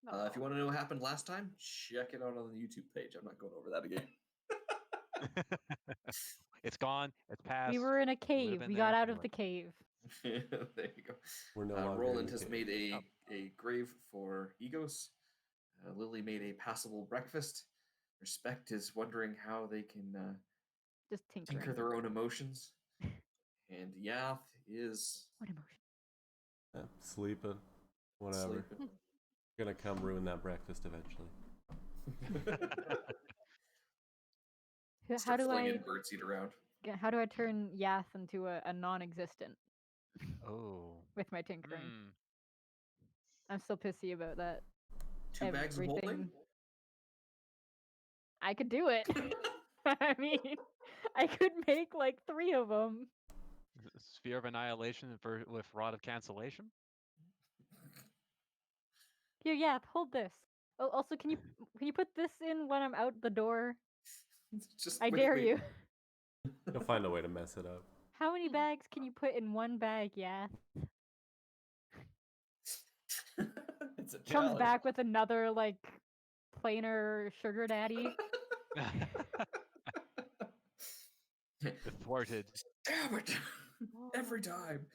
If you want to know what happened last time, check it out on the YouTube page. I'm not going over that again. It's gone. It's past. We were in a Would've cave. been We there got if out you of the cave. There you go. We're no longer Roland in has the made cave. a grave for Egos. Lily made a passable breakfast. Respect is wondering how they can Just tinker tinkering. their own emotions. And Yath is What emotion? Sleeping. Whatever. sleeping. Gonna come ruin that breakfast eventually. How Start do flinging I birdseed around. turn Yath into a non-existent Oh. with my tinkering? Hmm. I'm still pissy about that. 2 bags of holding? Everything. I could do it. I mean, I could make like 3 of them. Sphere of Annihilation with Rod of Cancellation? Here, Yath, hold this. Oh, also, can you put this in when I'm out the door? Just I wait, dare wait. you. You'll find a way to mess it up. How many bags can you put in one bag, Yath? It's a Comes challenge. back with another like plainer sugar daddy. Thwarted. Damn it! Every time.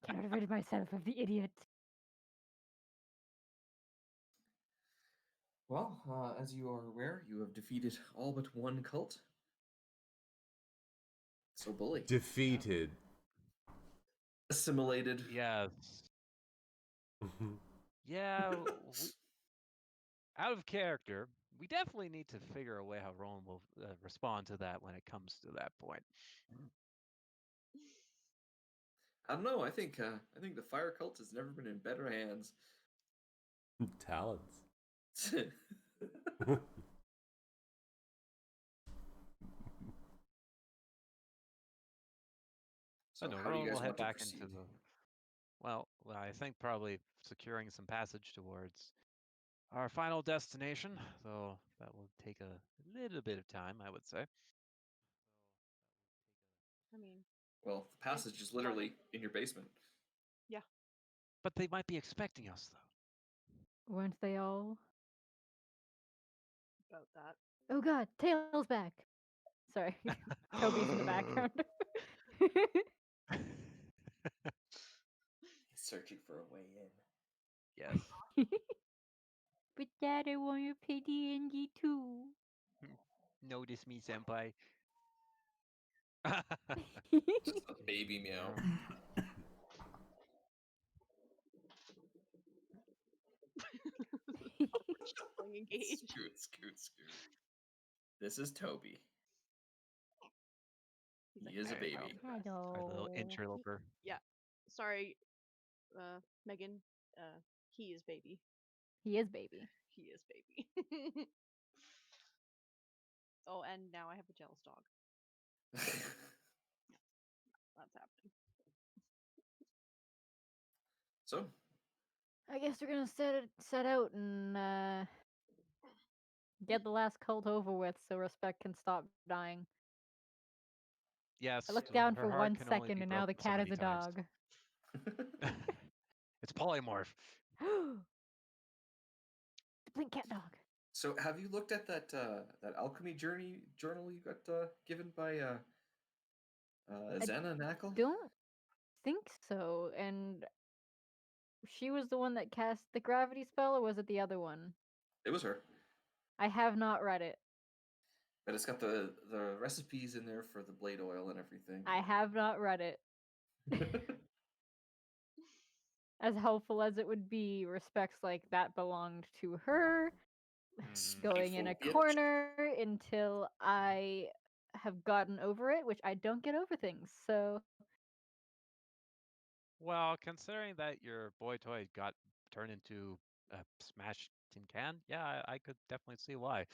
Cannot rid myself of the idiot. Well, as you are aware, you have defeated all but one cult. So bully. Defeated. Assimilated. Yes. Yeah. Out of character, we definitely need to figure a way how Roland will respond to that when it comes to that point. I don't know. I think the fire cult has never been in better hands. Talents. So No, how do Roland you will guys head want to back proceed? into the. Well, I think probably securing some passage towards our final destination, though that will take a little bit of time, I would say. I mean, Well, the passage is literally in your basement. But they might be expecting us, though. Weren't they all? about that. Oh god, Tail's back. Sorry. Toby's in the background. He's searching for a way in. Yes. But Dad, I want to play D&D too. Notice me, senpai. Just a baby meow. Shuffling engage. Scoot. This is Toby. He's He is a There you go. baby. Our little Hello. interloper. Yeah. Sorry, Megan. He is baby. He is baby. He is baby. Oh, and now I have a jealous dog. That's happening. So, I guess we're gonna set out and get the last cult over with, so Respect can stop dying. Yes. I looked down her for heart 1 can only second, be and now the broken so cat is many a times. dog. It's polymorph. Blink cat dog. so have you looked at that alchemy journal you got given by Xana Knackle? Don't think so. And she was the one that cast the gravity spell, or was it the other one? It was her. I have not read it. But it's got the recipes in there for the blade oil and everything. I have not read it. As helpful as it would be, Respect's like that belonged to her. Going in a Spiteful bitch. corner until I have gotten over it, which I don't get over things. So Well, considering that your boy toy got turned into a smashed tin can, yeah, I could definitely see why.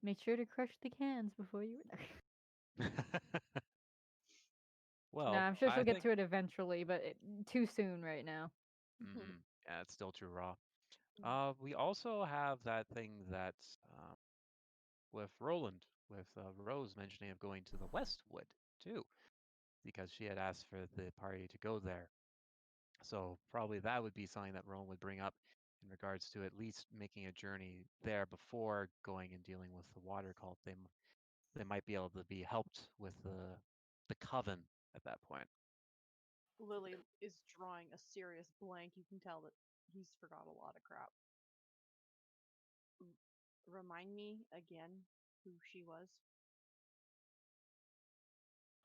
make sure to crush the cans before you. Well, No, I'm sure she'll I get think to it eventually, but too soon right now. yeah, it's still too raw. We also have that thing that's with Roland, with Rose mentioning of going to the Westwood too, because she had asked for the party to go there. So probably that would be something that Roland would bring up in regards to at least making a journey there before going and dealing with the water cult. They might be able to be helped with the coven at that point. Lily is drawing a serious blank. You can tell that he's forgot a lot of crap. Remind me again who she was.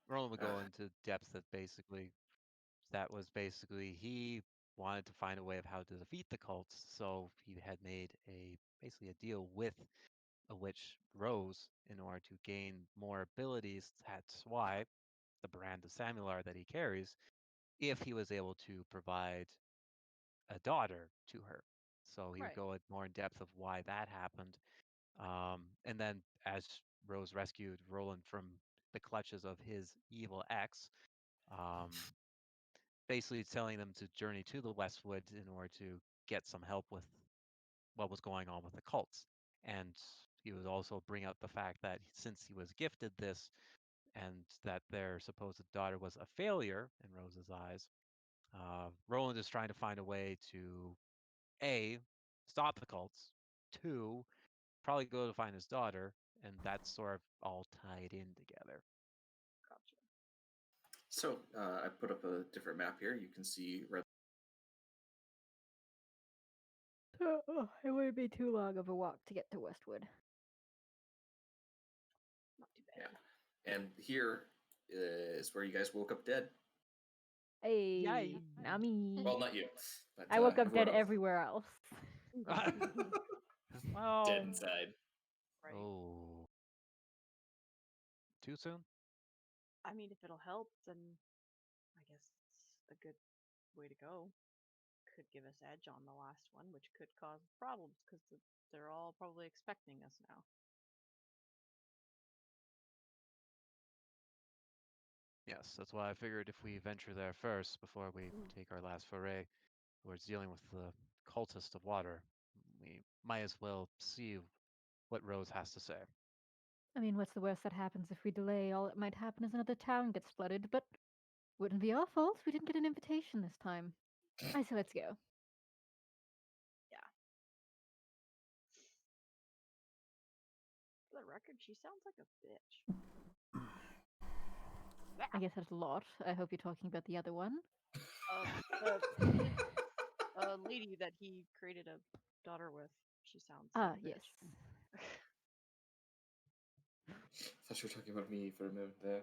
Roland would go into depth that was basically he wanted to find a way of how to defeat the cults, so he had made basically a deal with a witch Rose in order to gain more abilities. That's why the brand of Samular that he carries, if he was able to provide a daughter to her. So he would Right. go more in depth of why that happened. And then as Rose rescued Roland from the clutches of his evil ex, basically telling them to journey to the Westwood in order to get some help with what was going on with the cults. And he would also bring up the fact that since he was gifted this and that their supposed daughter was a failure in Rose's eyes, Roland is trying to find a way to A, stop the cults, 2, probably go to find his daughter, and that's sort of all tied in together. Gotcha. So I put up a different map here. You can see red. It wouldn't be too long of a walk to get to Westwood. Not too bad. Yeah. And here is where you guys woke up dead. Hey, Yay. not me. Well, not you. But, I woke up dead everyone else. everywhere else. Well, Dead inside. Right. oh, too soon? I mean, if it'll help, then I guess it's a good way to go. Could give us edge on the last one, which could cause problems because they're all probably expecting us now. Yes, that's why I figured if we venture there first before we take our last foray towards dealing with the cultist of water, we might as well see what Rose has to say. I mean, what's the worst that happens if we delay? All that might happen is another town gets flooded, but wouldn't be our fault. We didn't get an invitation this time. I say let's go. For the record, she sounds like a bitch. I guess that's a lot. I hope you're talking about the other one. A lady that he created a daughter with. She sounds like Ah, a bitch. yes. I thought you were talking about me for a minute there.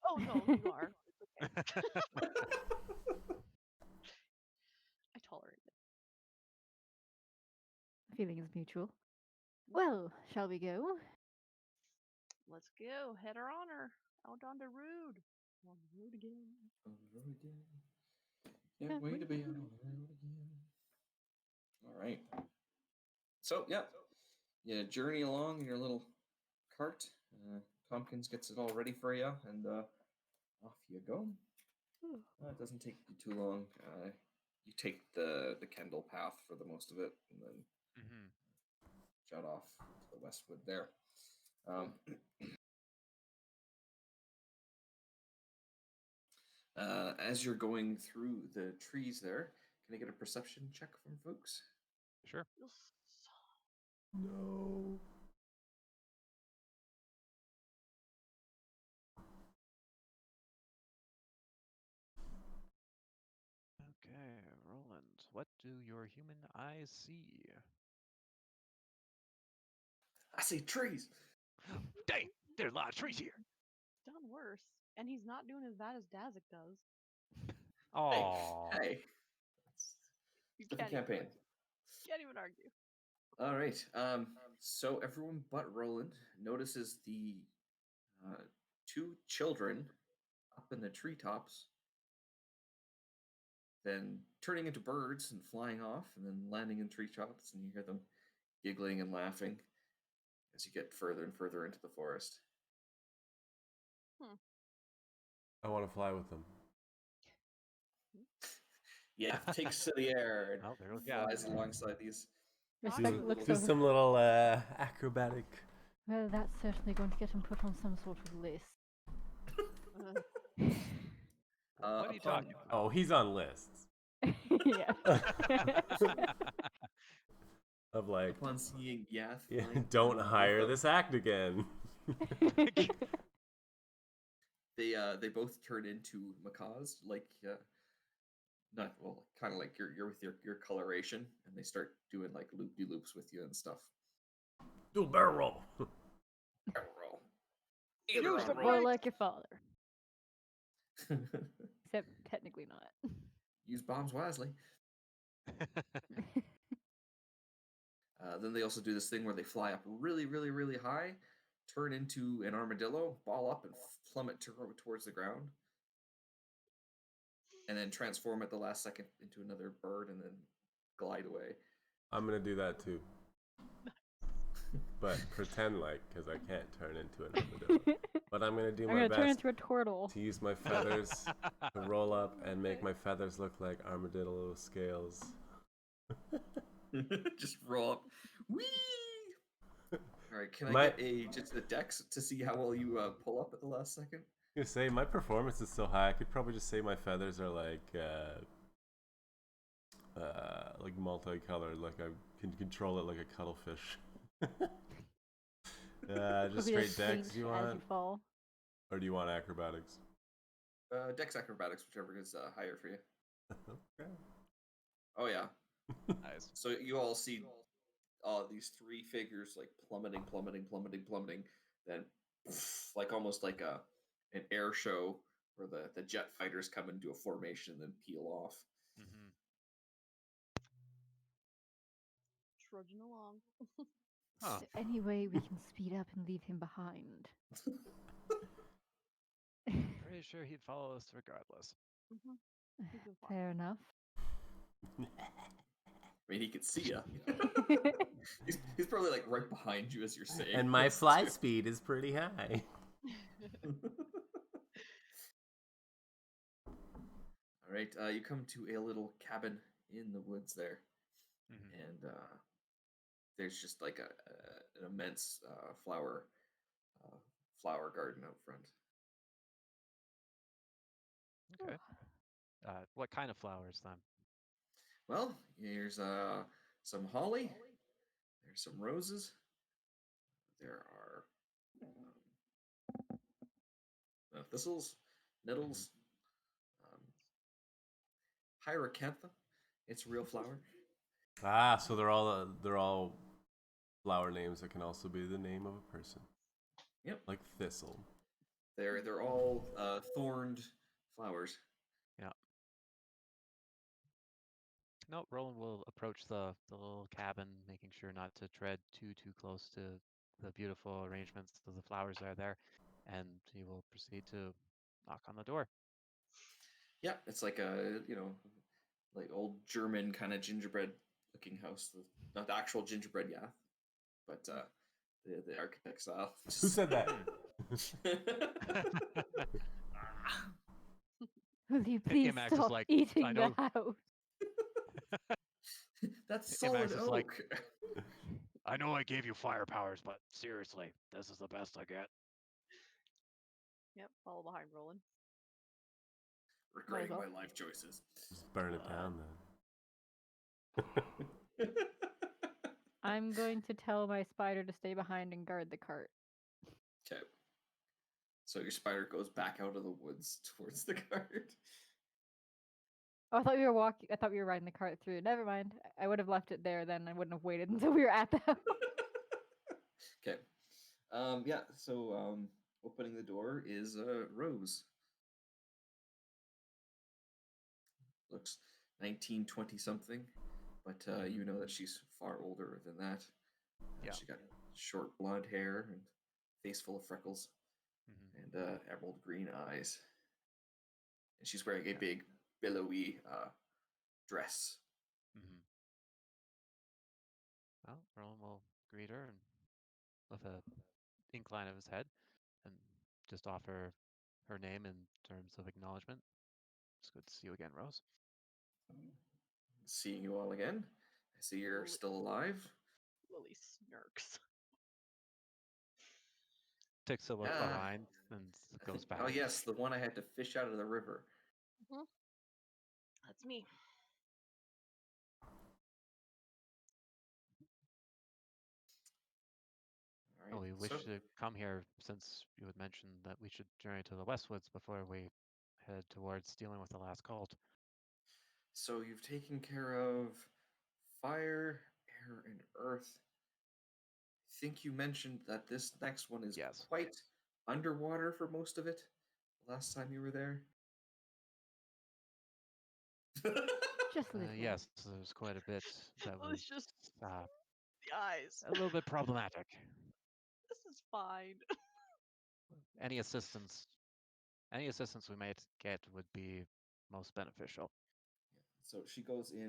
Oh no, you are. It's okay. I tolerate it. Feeling is mutual. Well, shall we go? Let's go. Head her on her. Out on the road. On the road again. On the road again. Can't wait to be on the road again. All right. So, yeah. You journey along in your little cart. Tompkins gets it all ready for you, and off you go. It doesn't take you too long. You take the Kendall path for the most of it, and then jut off to the Westwood there. As you're going through the trees there, can I get a perception check from folks? Sure. No. Okay, Roland, what do your human eyes see? I see trees. Dang, there's a lot of trees here. Done worse. And he's not doing as bad as Dazik does. Oh, Hey. You Different can't campaign. Can't even argue. All right. So everyone but Roland notices the two children up in the treetops, then turning into birds and flying off, and then landing in treetops, and you hear them giggling and laughing as you get further and further into the forest. I want to fly with them. Yeah, takes to the air Oh, there we and go. flies alongside these. Respect Do- looks Do over. some little acrobatic. Well, that's certainly going to get him put on some sort of list. What are you Upon- talking about? Oh, he's on lists. Yeah. Of like, Upon seeing Yath, yeah, flying don't with hire them, this act again. They both turn into macaws, like not well, kind of like you're with your coloration, and they start doing like loop de loops with you and stuff. Do a barrel roll. Barrel roll. Use Either the on More roll. like your father. Except technically not. Use bombs wisely. Then they also do this thing where they fly up really, really, really high, turn into an armadillo, ball up, and plummet towards the ground, and then transform at the last second into another bird, and then glide away. I'm gonna do that too. But pretend like, because I can't turn into an armadillo. But I'm gonna do I'm my gonna turn best into a turtle. to use my feathers to roll up and make my feathers look like armadillo scales. Just roll up. Whee! All right, can I My- get just a dex to see how well you pull up at the last second? I'm gonna say my performance is so high. I could probably just say my feathers are like multicolored, like I can control it like a cuttlefish. Just It'll be a straight dex clinch you as want, you fall. or do you want acrobatics? Dex acrobatics, whichever is higher for you. Okay. Oh yeah. Nice. So you all see these three figures like plummeting, then like almost like an air show where the jet fighters come into a formation and then peel off. Hmm. Trudging along. Huh. Is there any way we can speed up and leave him behind? Pretty sure he'd follow us regardless. He's been fine. Fair enough. I mean, he could see you. he's probably like right behind you as you're saying. And my this, fly too. speed is pretty high. All right, you come to a little cabin in the woods there, Mhm. and there's just like an immense flower garden out front. Okay. What kind of flowers then? Well, here's some holly. There's some roses. There are thistles, nettles, pyracantha. It's a real flower. Ah, so they're all flower names that can also be the name of a person. Yep. Like thistle. They're all thorned flowers. Yeah. No, Roland will approach the little cabin, making sure not to tread too close to the beautiful arrangements of the flowers that are there, and he will proceed to knock on the door. Yeah, it's like a like old German kind of gingerbread looking house. Not the actual gingerbread, yeah, but the architect style. Who said that? Will you please Imax is stop like, eating I the know. house? That's Hey, Max solid is like- oak. I know I gave you fire powers, but seriously, this is the best I get. Yep, follow behind Roland. Regretting well. my life choices. Just burn it down then. I'm going to tell my spider to stay behind and guard the cart. Okay. So your spider goes back out of the woods towards the cart. Oh, I thought we were walking. I thought we were riding the cart through. Never mind. I would have left it there then. I wouldn't have waited until we were at the house. Okay. Yeah. So opening the door is Rose. Looks 1920 something, but you know that she's far older than that. Yeah. She got short blonde hair and face full of freckles Mhm. and emerald green eyes. And she's wearing a Yeah. big billowy dress. Mhm. Well, Roland will greet her and with a incline of his head and just offer her name in terms of acknowledgement. It's good to see you again, Rose. Seeing you all again. I see you're Lily- still alive. Lily smirks. Takes a look Ah, behind and goes back. Oh yes, the one I had to fish out of the river. That's me. Oh, we wish So, to come here since you had mentioned that we should journey to the Westwoods before we head towards dealing with the last cult. so you've taken care of fire, air, and earth. I think you mentioned that this next one is Yes. quite underwater for most of it. Last time you were there. Just a little. Yes, there's quite a bit that It was was just uh, the eyes. a little bit problematic. This is fine. Any assistance we might get would be most beneficial. So she goes in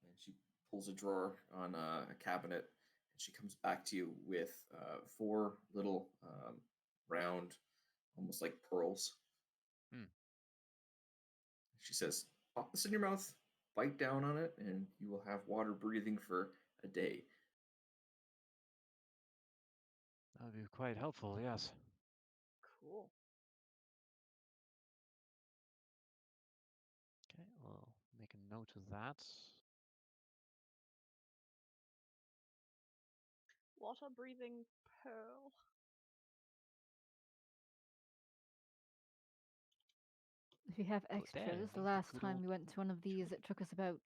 and she pulls a drawer on a cabinet, and she comes back to you with 4 little round, almost like pearls. Hmm. She says, "Pop this in your mouth, bite down on it, and you will have water breathing for a day." That would be quite helpful, yes. Cool. Okay, we'll make a note of that. Water breathing pearl. If you have there, extras, the the last good time old we went to one of these, it took us about,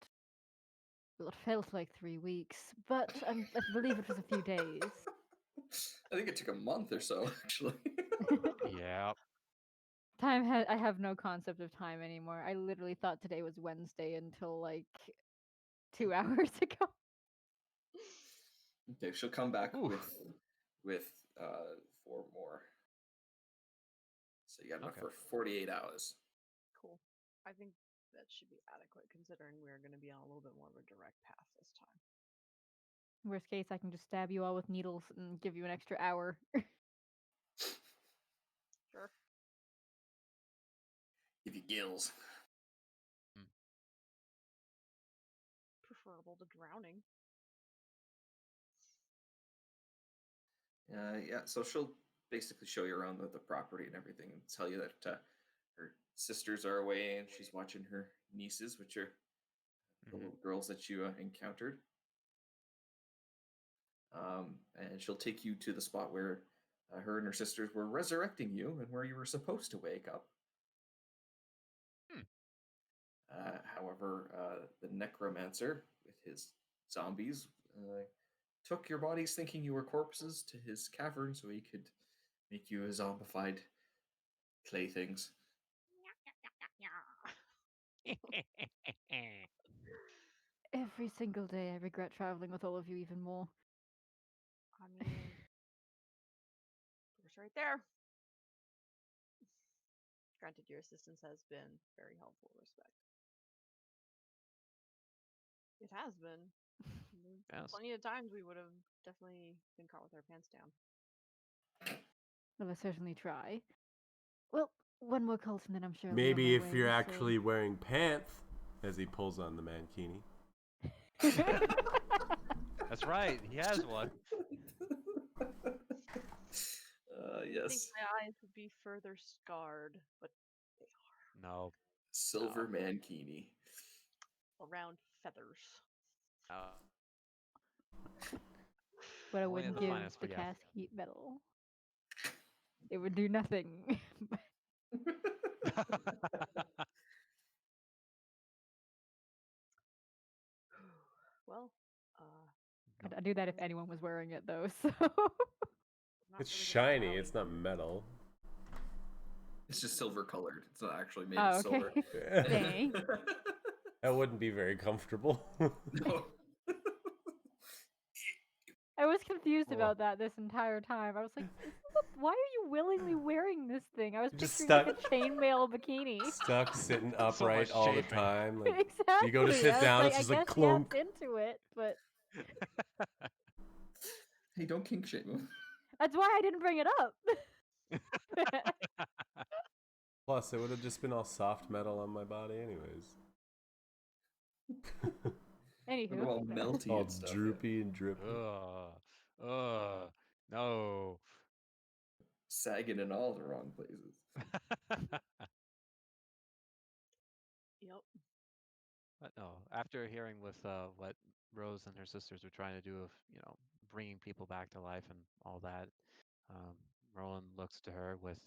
well, it felt like 3 weeks, but I believe it was a few days. I think it took a month or so, actually. Yeah. I have no concept of time anymore. I literally thought today was Wednesday until like 2 hours ago. Okay, she'll come back Oof. with 4 more. So you got enough Okay. for 48 hours. Cool. I think that should be adequate considering we're going to be on a little bit more of a direct path this time. Worst case, I can just stab you all with needles and give you an extra hour. Sure. Give you gills. Preferable to drowning. Yeah, so she'll basically show you around the property and everything, and tell you that her sisters are away and she's watching her nieces, which are the Mhm. little girls that you encountered. And she'll take you to the spot where her and her sisters were resurrecting you and where you were supposed to wake up. Hmm. However, the necromancer with his zombies took your bodies thinking you were corpses to his cavern so he could make you a zombified playthings. Every single day, I regret traveling with all of you even more. I mean, it's right there. Granted, your assistance has been very helpful, respect. It has been. Yes. Plenty of times we would have definitely been caught with our pants down. Well, I certainly try. Well, one more cult and then I'm sure I'll Maybe be if on my you're way, so- actually wearing pants, as he pulls on the mankini. That's right. He has one. I think Yes. my eyes would be further scarred, but they No. Silver mankini. are around feathers. But I Only in wouldn't the give finest the forget. cast heat metal. It would do nothing. Well, I'd do that if anyone was wearing it, though. So not It's really gonna shiny, rally it's not them. metal. It's just silver colored. It's not actually made oh, of okay. silver. Dang. That wouldn't be very comfortable. No. I was confused Oh. about that this entire time. I was like, why are you willingly wearing this thing? I was Just picturing like a chainmail bikini. Stuck sitting So upright much all the chafing. time. Like, Exactly. you go to sit I was down, like, it's just I like guess clunk. Yap's into it, but Hey, don't kink shame him. that's why I didn't bring it up. Plus, it would have just been all soft metal on my body, anyways. Anywho, Look all melty All and stuff. droopy and drippy. No. Sagging in all the wrong places. Yep. But no, after hearing with what Rose and her sisters were trying to do of, bringing people back to life and all that. Roland looks to her with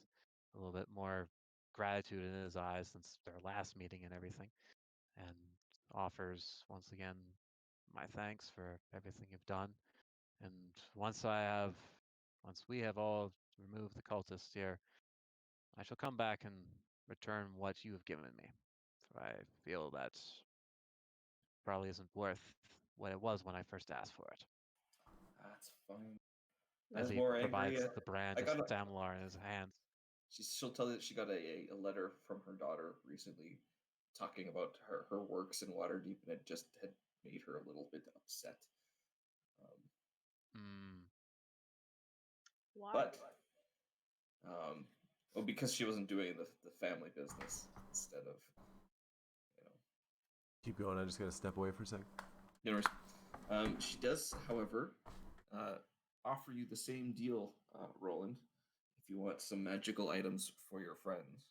a little bit more gratitude in his eyes since their last meeting and everything, and offers once again my thanks for everything you've done. And once we have all removed the cultists here, I shall come back and return what you have given me. For I feel that probably isn't worth what it was when I first asked for it. That's fine. As I'm he more angry. provides the brand I of got a, Samlar in his hands. she'll tell you that she got a letter from her daughter recently talking about her works in Waterdeep, and it just had made her a little bit upset. Mm, Why? But well, because she wasn't doing the family business instead of, Keep going. I just gotta step away for a sec. She does, however, offer you the same deal, Roland, if you want some magical items for your friends.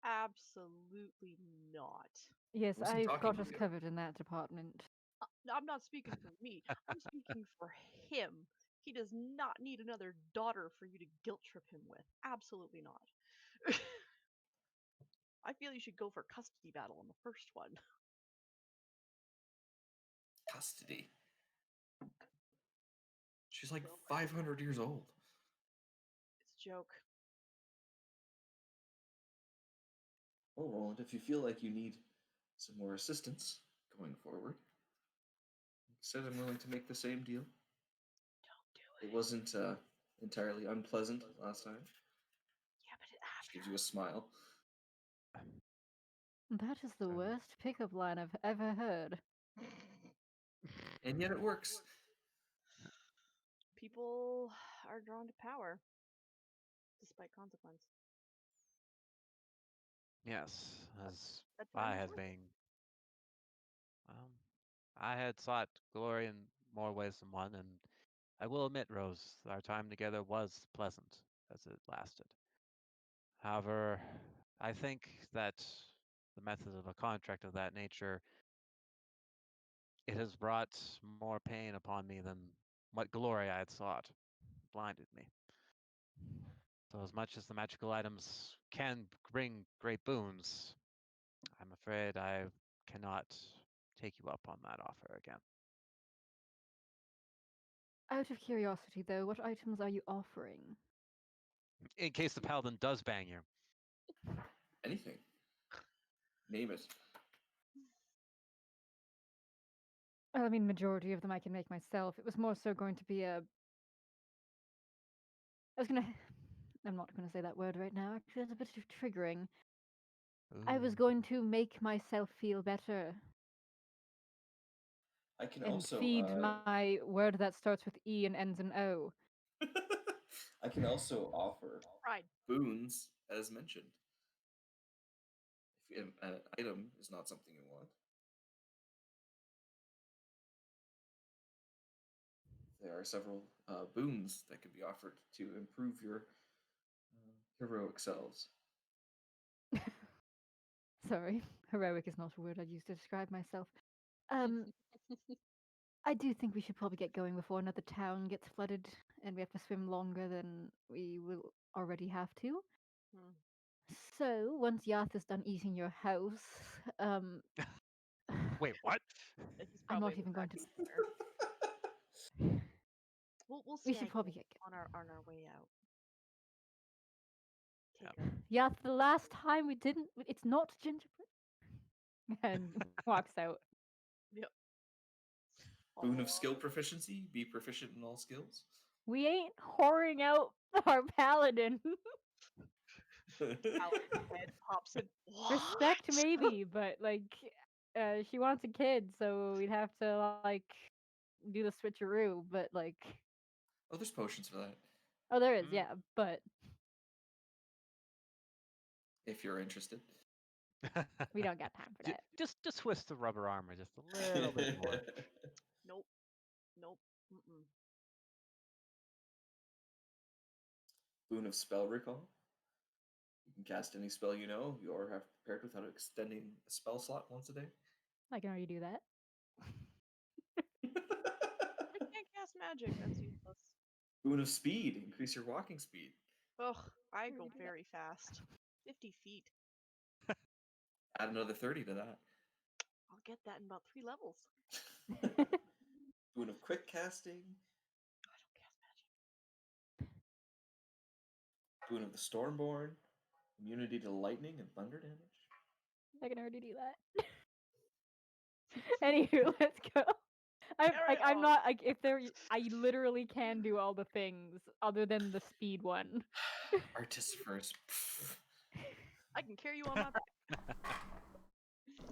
Absolutely not. Yes, Wasn't I've talking got to us you. covered in that department. I'm not speaking for me. I'm speaking for him. He does not need another daughter for you to guilt trip him with. Absolutely not. I feel you should go for custody battle on the first one. Custody. She's like 500 years old. It's a joke. Well, Roland, if you feel like you need some more assistance going forward, said I'm willing to make the same deal. Don't do It wasn't entirely unpleasant last time. Yeah, but Just gives you a smile. That is the worst pickup line I've ever heard. And yet it works. people are drawn to power, despite consequence. yes, as That's I how had it been. I had sought glory in more ways than one, and I will admit, Rose, our time together was pleasant as it lasted. However, I think that the method of a contract of that nature, it has brought more pain upon me than what glory I had sought. It blinded me. So as much as the magical items can bring great boons, I'm afraid I cannot take you up on that offer again. Out of curiosity, though, what items are you offering? In case the paladin does bang you. Anything. Name it. Well, I mean, majority of them I can make myself. It was more so going to be a. I'm not gonna say that word right now. Actually, it's a bit too triggering. I was Ooh. going to make myself feel better I can and also feed my word that starts with E and ends in O. I can also offer Pride. boons, as mentioned. If an item is not something you want, there are several boons that can be offered to improve your heroic selves. Sorry, heroic is not a word I'd use to describe myself. I do think we should probably get going before another town gets flooded and we have to swim longer than we will already have to. Hmm. So, once Yath is done eating your house, Wait, what? He's I'm probably not even going to. We'll We snag should probably him get on our way out. Take Yep. a Yath. The last time we didn't. It's not gingerbread. And walks out. yep. Boon of Aw. skill proficiency. Be proficient in all skills. We ain't whoring out our paladin. Paladin's head pops in. Respect What? maybe, but like, she wants a kid, so we'd have to like do the switcheroo. But like, Oh, there's potions for that. oh, there is, Mm. yeah, but If you're interested. we don't got time for that. Just twist the rubber armor just a little bit more. Nope. Nope. Mm-mm. Boon of spell recall. You can cast any spell you know or have prepared without extending a spell slot once a day. I can already do that. cast magic. That's useless. Boon of speed. Increase your walking speed. Ugh, I Where go did we do that? very fast. 50 feet. Add another 30 to that. I'll get that in about 3 levels. Boon of quick casting. I don't cast magic. Boon of the Stormborn. Immunity to lightning and thunder damage. I can already do that. Anywho, let's go. Carry I'm on. not like if there. I literally can do all the things other than the speed one. Artificers. I can carry you on my back.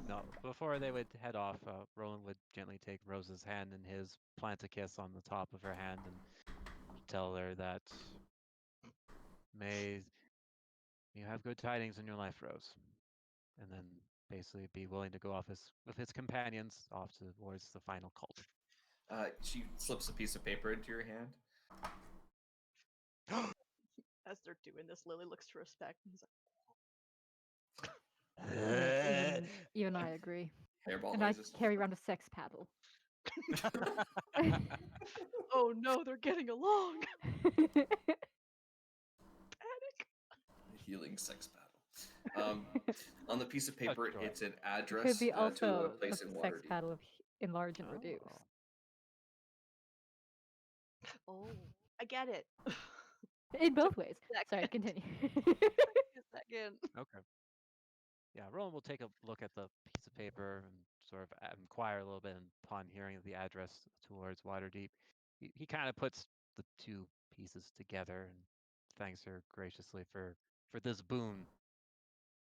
No, before they would head off, Roland would gently take Rose's hand in his, plant a kiss on the top of her hand, and tell her that may you have good tidings in your life, Rose. And then basically be willing to go off with his companions off towards the final cult. She slips a piece of paper into your hand. As they're doing this, Lily looks to respect and he's Yes, even I agree. Hairball And I noises. carry around a sex paddle. like, oh no, they're getting along. Panic. Healing sex battle. On the piece of paper, joy. it's an It address could be to a also a place in sex Waterdeep. paddle of enlarge and reduce. Oh. Oh, I get it. In both ways. Sorry, second. continue. A second. Okay. Yeah, Roland will take a look at the piece of paper and sort of inquire a little bit, and upon hearing the address towards Waterdeep, he kind of puts the two pieces together and thanks her graciously for this boon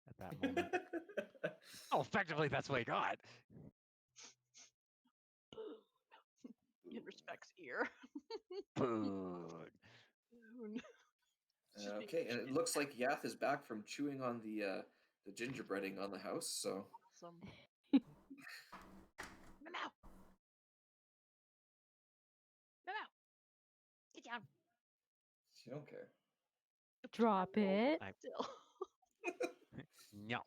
at that moment. Oh, effectively, that's what he got. In respect's ear. Boon. Boon. She's being Okay, and it looks like Yath is back from chewing on the gingerbreading on the house. So awesome. Meow. Meow. Get down. she don't care. Drop it. Still. No.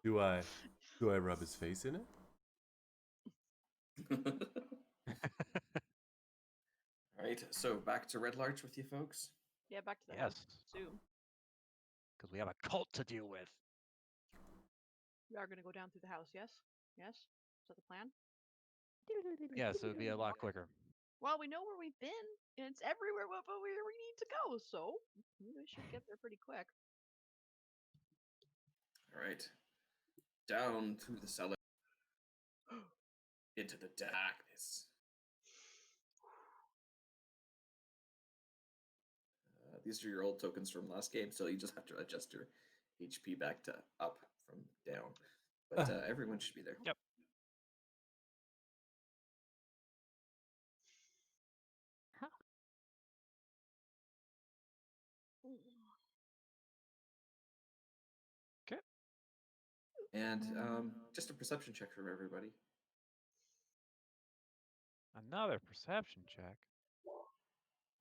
Do I rub his face in it? All right, so back to Red Larch with you folks. Yeah, back to the Yes, house soon. because we have a cult to deal with. We are gonna go down through the house, yes? Yes? Is that the plan? Yes, it would be a lot quicker. Well, we know where we've been, and it's everywhere but where we need to go, so we should get there pretty quick. All right, down through the cellar, into the darkness. These are your old tokens from last game, so you just have to adjust your HP back to up from down. But everyone should be there. Yep. Okay. And just a perception check from everybody. Another perception check.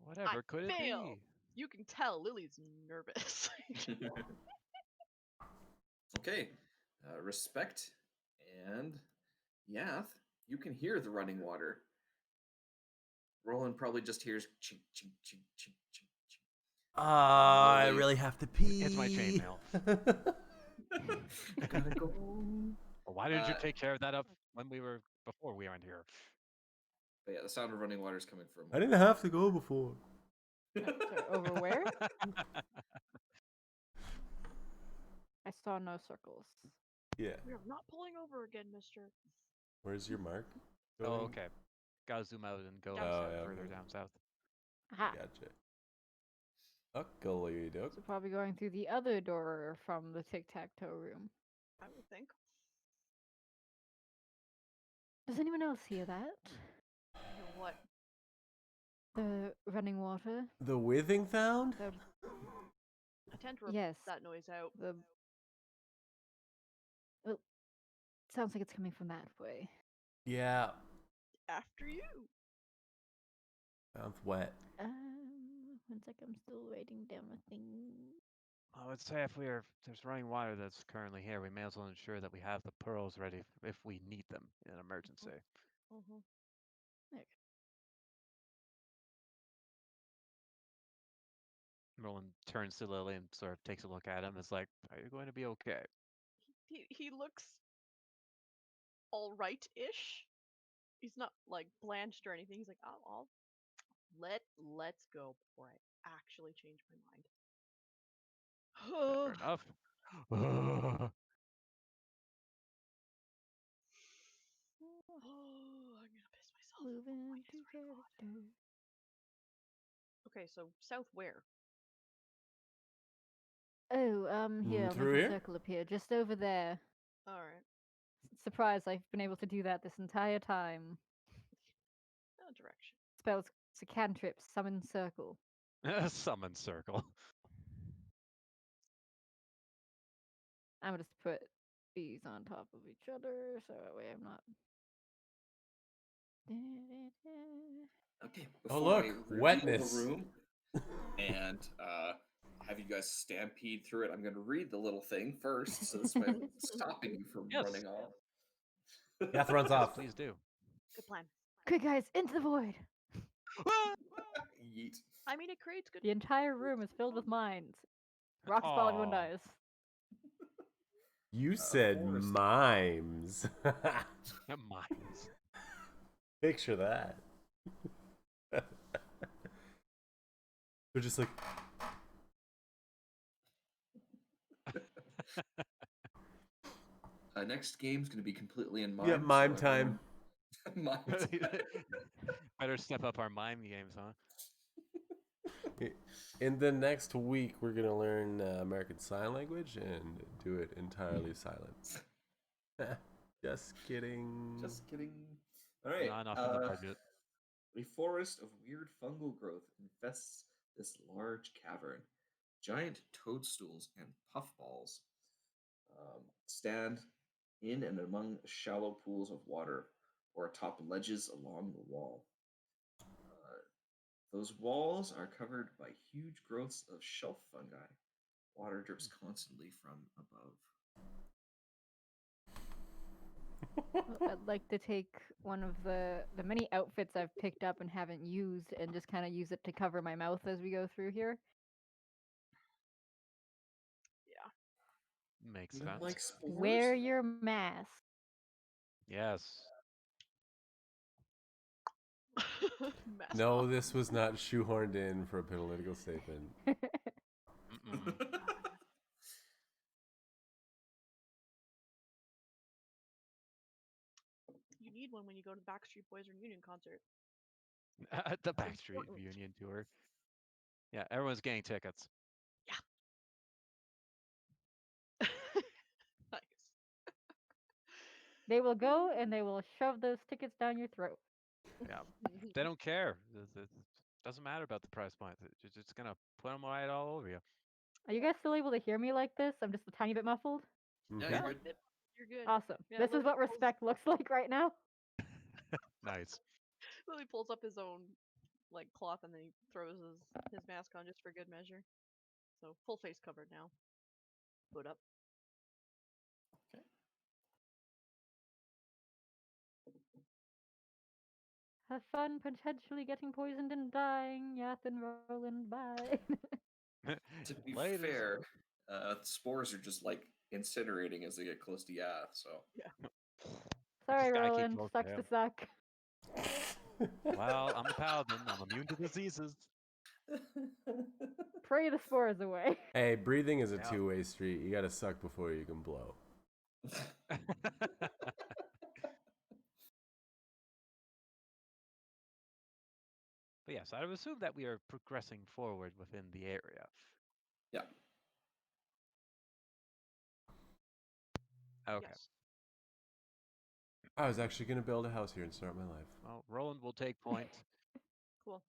Whatever could it fail. be? You can tell Lily's nervous. Okay, Respect and Yath, you can hear the running water. Roland probably just hears chink, chink, chink, chink, chink, chink. I Lily. really have to pee. It's my chainmail. Gotta go. Well, why didn't you Uh, take care of that up before we weren't here? But yeah, the sound of running water is coming from. I didn't have to go before. Sorry, over where? I saw no circles. Yeah. We are not pulling over again, mister. Where's your mark? Oh, going? okay. Gotta zoom out and go Down south. further Okay. down south. Aha. Gotcha. Uckly duck. So probably going through the other door from the tic-tac-toe room. I would think. Does anyone else hear that? Hear what? The running water? The withing sound? The I tend to yes. that noise out. The well, sounds like it's coming from that way. Yeah. After you. Sounds wet. 1 sec, I'm still writing down a thing. I would say if there's running water that's currently here, we may as well ensure that we have the pearls ready if we need them in an emergency. Mm-hmm. Roland turns to Lily and sort of takes a look at him. Is like, "Are you going to be okay?" He looks all right-ish. He's not like blanched or anything. He's like, I'll let's go before I actually change my mind. Fair enough. I'm gonna piss myself. Moving Wait, I to swear to God. character. Okay, so south where? Oh, here, I'll through make a here? circle appear, just over there. All right, Surprise, I've been able to do that this entire time. no direction. Spells, it's a cantrip, summon circle. Summon circle. I'm gonna just put these on top of each other, so that way I'm not. Okay. Oh, Before look, I reveal wetness. the room and have you guys stampede through it, I'm going to read the little thing first, so this way I'm stopping you from Yes. running off. Yath runs Yes, off. please do. Good plan. Quick, guys, into the void! Yeet. I mean, it creates good. The entire room is filled with mines. Rocks fall, everyone Aw. dies. You said forest. mimes. Mines. Picture that. They're just like, Next game's going to be completely in mime. yeah, mime so time. Mime time. Better step up our mime games, huh? In the next week, we're gonna learn American Sign Language and do it entirely silent. Just kidding. Just kidding. All right. Not enough in the budget. A forest of weird fungal growth infests this large cavern. Giant toadstools and puffballs stand in and among shallow pools of water or atop ledges along the wall. Those walls are covered by huge growths of shelf fungi. Water drips constantly from above. Well, I'd like to take one of the many outfits I've picked up and haven't used and just kind of use it to cover my mouth as we go through here. Yeah. Makes You don't sense. like spores? Wear your mask. Yes. Mess No, off. this was not shoehorned in for a political statement. Mm-mm. You need one when you go to the Backstreet Boys reunion concert. At the Backstreet important. reunion tour. Yeah, everyone's getting tickets. Nice. They will go and they will shove those tickets down your throat. Yeah, they don't care. It doesn't matter about the price point. They're just gonna put them right all over you. Are you guys still able to hear me like this? I'm just a tiny bit muffled. Yeah, Mhm. you're Oh, good. you're good. Awesome. Yeah, This is Lily what pulls- respect looks like right now. Nice. Lily pulls up his own like cloth and then he throws his mask on just for good measure. So full face covered now. Hood up. Okay. Have fun potentially getting poisoned and dying. Yath and Roland, bye. To be Laters. fair, spores are just like incinerating as they get close to Yath, so. Sorry, Gotta keep Roland. close Sucks to to him. suck. Well, I'm a paladin. I'm immune to diseases. Pray the spores away. Hey, breathing is a Yeah. two-way street. You gotta suck before you can blow. But yes, I would assume that we are progressing forward within the area. Yeah. Okay. Yes. I was actually gonna build a house here and start my life. Well, Roland will take point. Cool.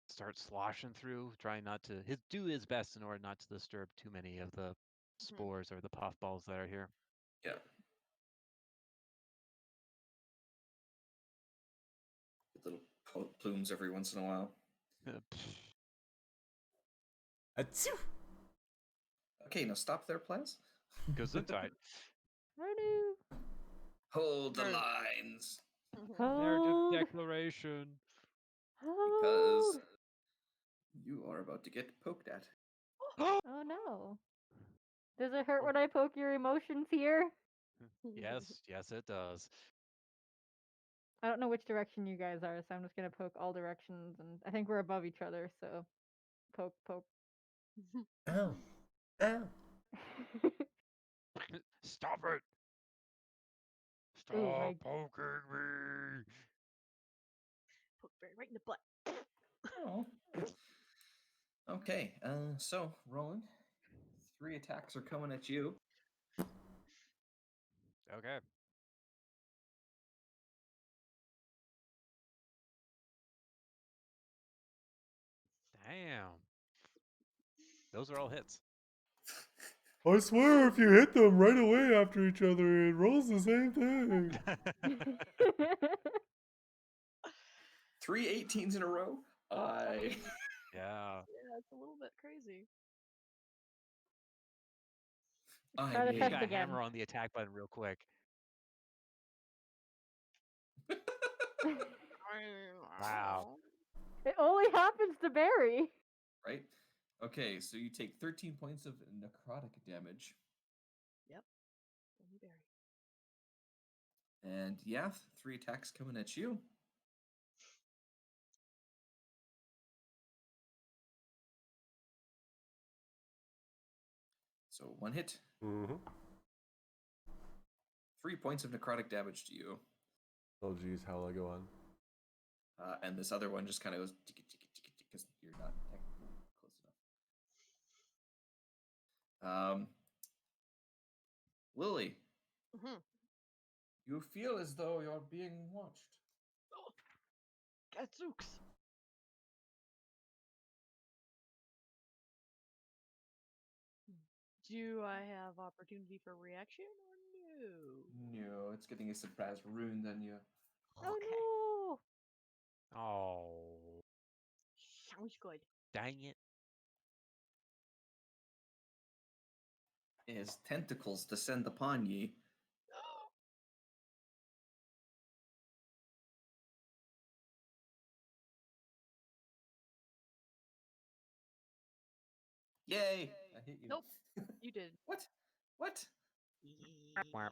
Start sloshing through, trying not to do his best in order not to disturb too many of the spores or the puffballs that are here. Yeah. Little plumes every once in a while. Achoo! Okay, now stop there, please. Goes inside. Roну. Hold the There- lines. Narrative Hold. declaration. Oh, because you are about to get poked at. oh no. Does it hurt when I poke your emotions here? Yes, yes, it does. I don't know which direction you guys are, so I'm just gonna poke all directions, and I think we're above each other, so poke, poke. Ow. Ow. Stop it! Stop Ooh, my- poking me! Poke Barry right in the butt. Oh. Okay, so Roland, 3 attacks are coming at you. Okay. Damn. Those are all hits. I swear, if you hit them right away after each other, it rolls the same thing. 3 18s in a row. I Yeah. Yeah, it's a little bit crazy. Try to You test gotta again. hammer on the attack button real quick. Wow. It only happens to Barry. right? Okay, so you take 13 points of necrotic damage. Yep. Only Barry. And yeah, 3 attacks coming at you. So 1 hit, Mm-hmm. 3 points of necrotic damage to you. Oh, geez, how will I go on? And this other one just kind of goes because you're not technically close enough. Lily, Mm-hmm. you feel as though you're being watched. Oh, Gadzooks. Do I have opportunity for reaction or no? No, it's getting a surprise ruined on you. Oh Oh, Sounds good. dang it. His tentacles descend upon ye. Yay! I hit you. Nope. You did. What? What? Whap.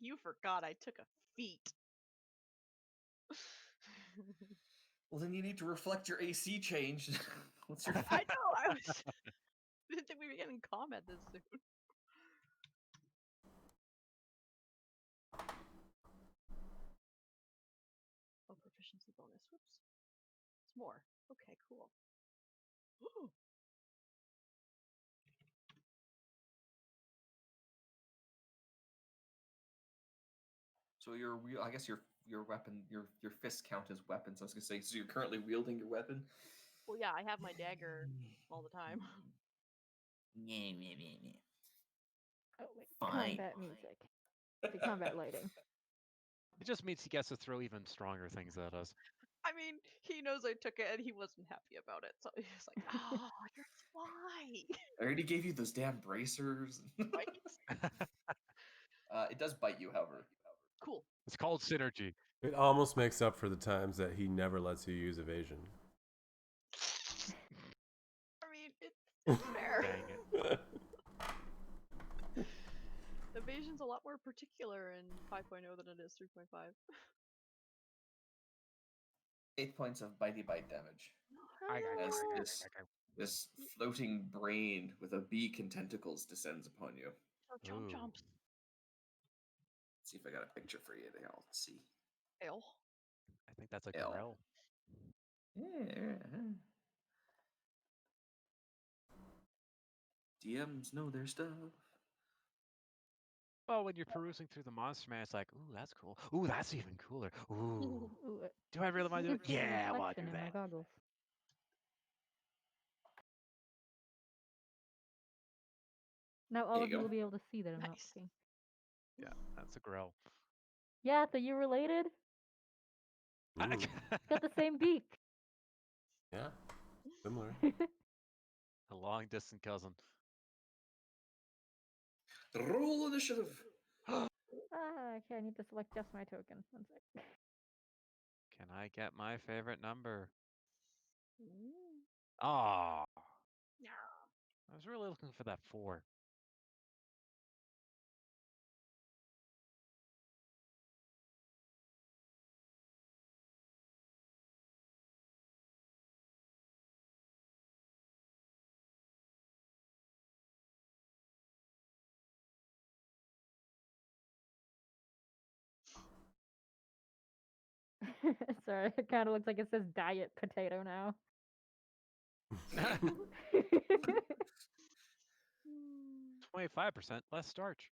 You forgot I took a feat. Well, then you need to reflect your AC change. What's your? I know. I was. Didn't think we'd be getting combat this soon. Oh, proficiency bonus. Whoops. It's more. Okay, cool. Ooh. So I guess your weapon, your fists count as weapons. I was gonna say, so you're currently wielding your weapon. Well, yeah, I have my dagger all the time. Oh wait, Fine. combat music. The combat lighting. It just means he gets to throw even stronger things at us. I mean, he knows I took it and he wasn't happy about it, so he's like, "Oh, you're fine." I already gave you those damn bracers. Right? It does bite you, however. Cool. It's called synergy. It almost makes up for the times that he never lets you use evasion. I mean, it's fair. Dang it. Evasion's a lot more particular in 5.0 than it is 3.5. 8 points of bitey bite damage. As Oh, this floating brain with a beak and tentacles descends upon you. Oh, chomp Ooh. chomps. See if I got a picture for you. I'll see. L. I think that's a L. Grell. Yeah. DMs know their stuff. Well, when you're perusing through the monster man, it's like, ooh, that's cool. Ooh, that's even cooler. Ooh. ooh, Do I really want to do it? see some Yeah, I want to reflection do in my that. goggles. Now all There of you you will go. be able to see that I'm not Nice. looking. Yeah, that's a Grell. Yeah, so you related? Mm, Got the same beak. yeah, similar. A long distant cousin. Roll initiative. Okay, I need to select just my token. One sec. Can I get my favorite number? Mm. Ah, Yeah. I was really looking for that 4. Sorry, it kind of looks like it says diet potato now. 25% less starch.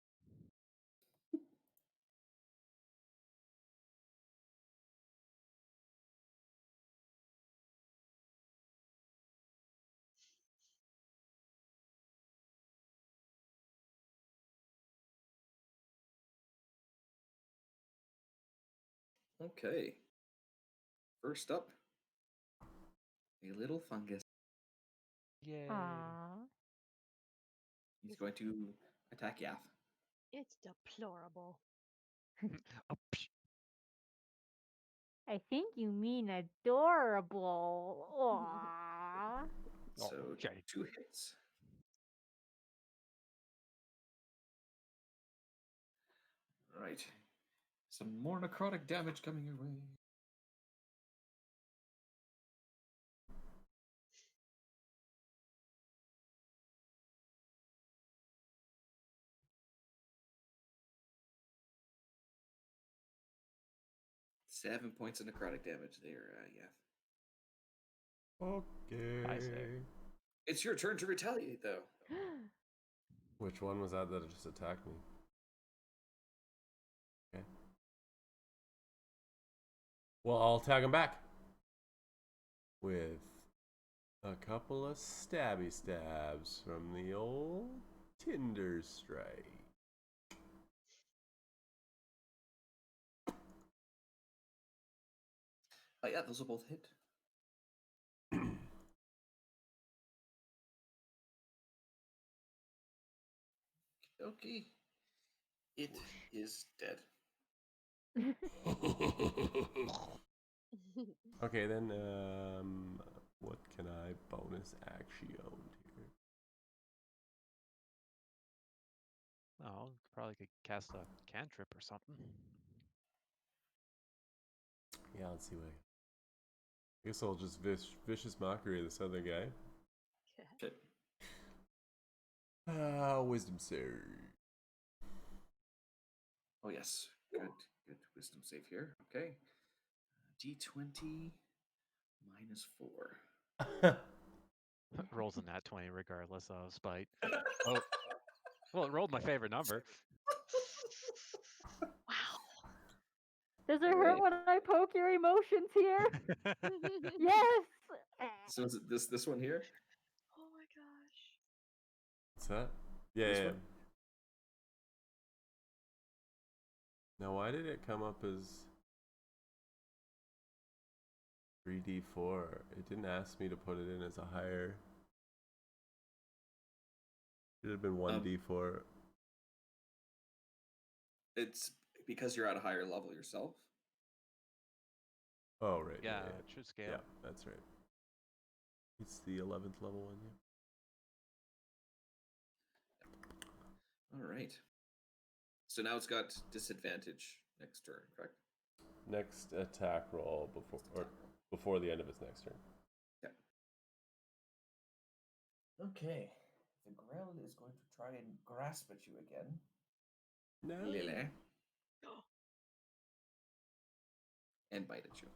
Okay. First up, a little fungus. Yay. Aww. He's going to attack Yath. It's deplorable. Oh, psh. I think you mean adorable. Aww. Oh, So okay. 2 hits. All right. Some more necrotic damage coming your way. Seven points of necrotic damage there, Yath. Okay. It's your turn to retaliate, though. Which one was that just attacked me? Okay. Well, I'll tag him back with a couple of stabby stabs from the old Tinder strike. Yeah, those will both hit. Okay. It is dead. Okay, then, what can I bonus action here? Oh, probably could cast a cantrip or something. Yeah, let's see what I guess I'll just vicious mockery of this other guy. Okay. Wisdom save. Oh, yes. Good. Good wisdom save here. Okay. D20 minus 4. Rolls a nat 20 regardless of spite. Oh, well, it rolled my favorite number. Wow. Does it hurt Alright. when I poke your emotions here? Yes. So is it this one here? Oh my gosh. What's that? Yeah, This yeah. one? Now, why did it come up as 3d4? It didn't ask me to put it in as a higher. It have been 1d4. It's because you're at a higher level yourself. Oh, right. Yeah, Yeah, true scale. yeah, that's right. It's the 11th level one, yeah. All right. So now it's got disadvantage next turn, correct? Next attack roll before the end of its next turn. Yeah. Okay. The Grell is going to try and grasp at you again. No. Lily. And bite at you.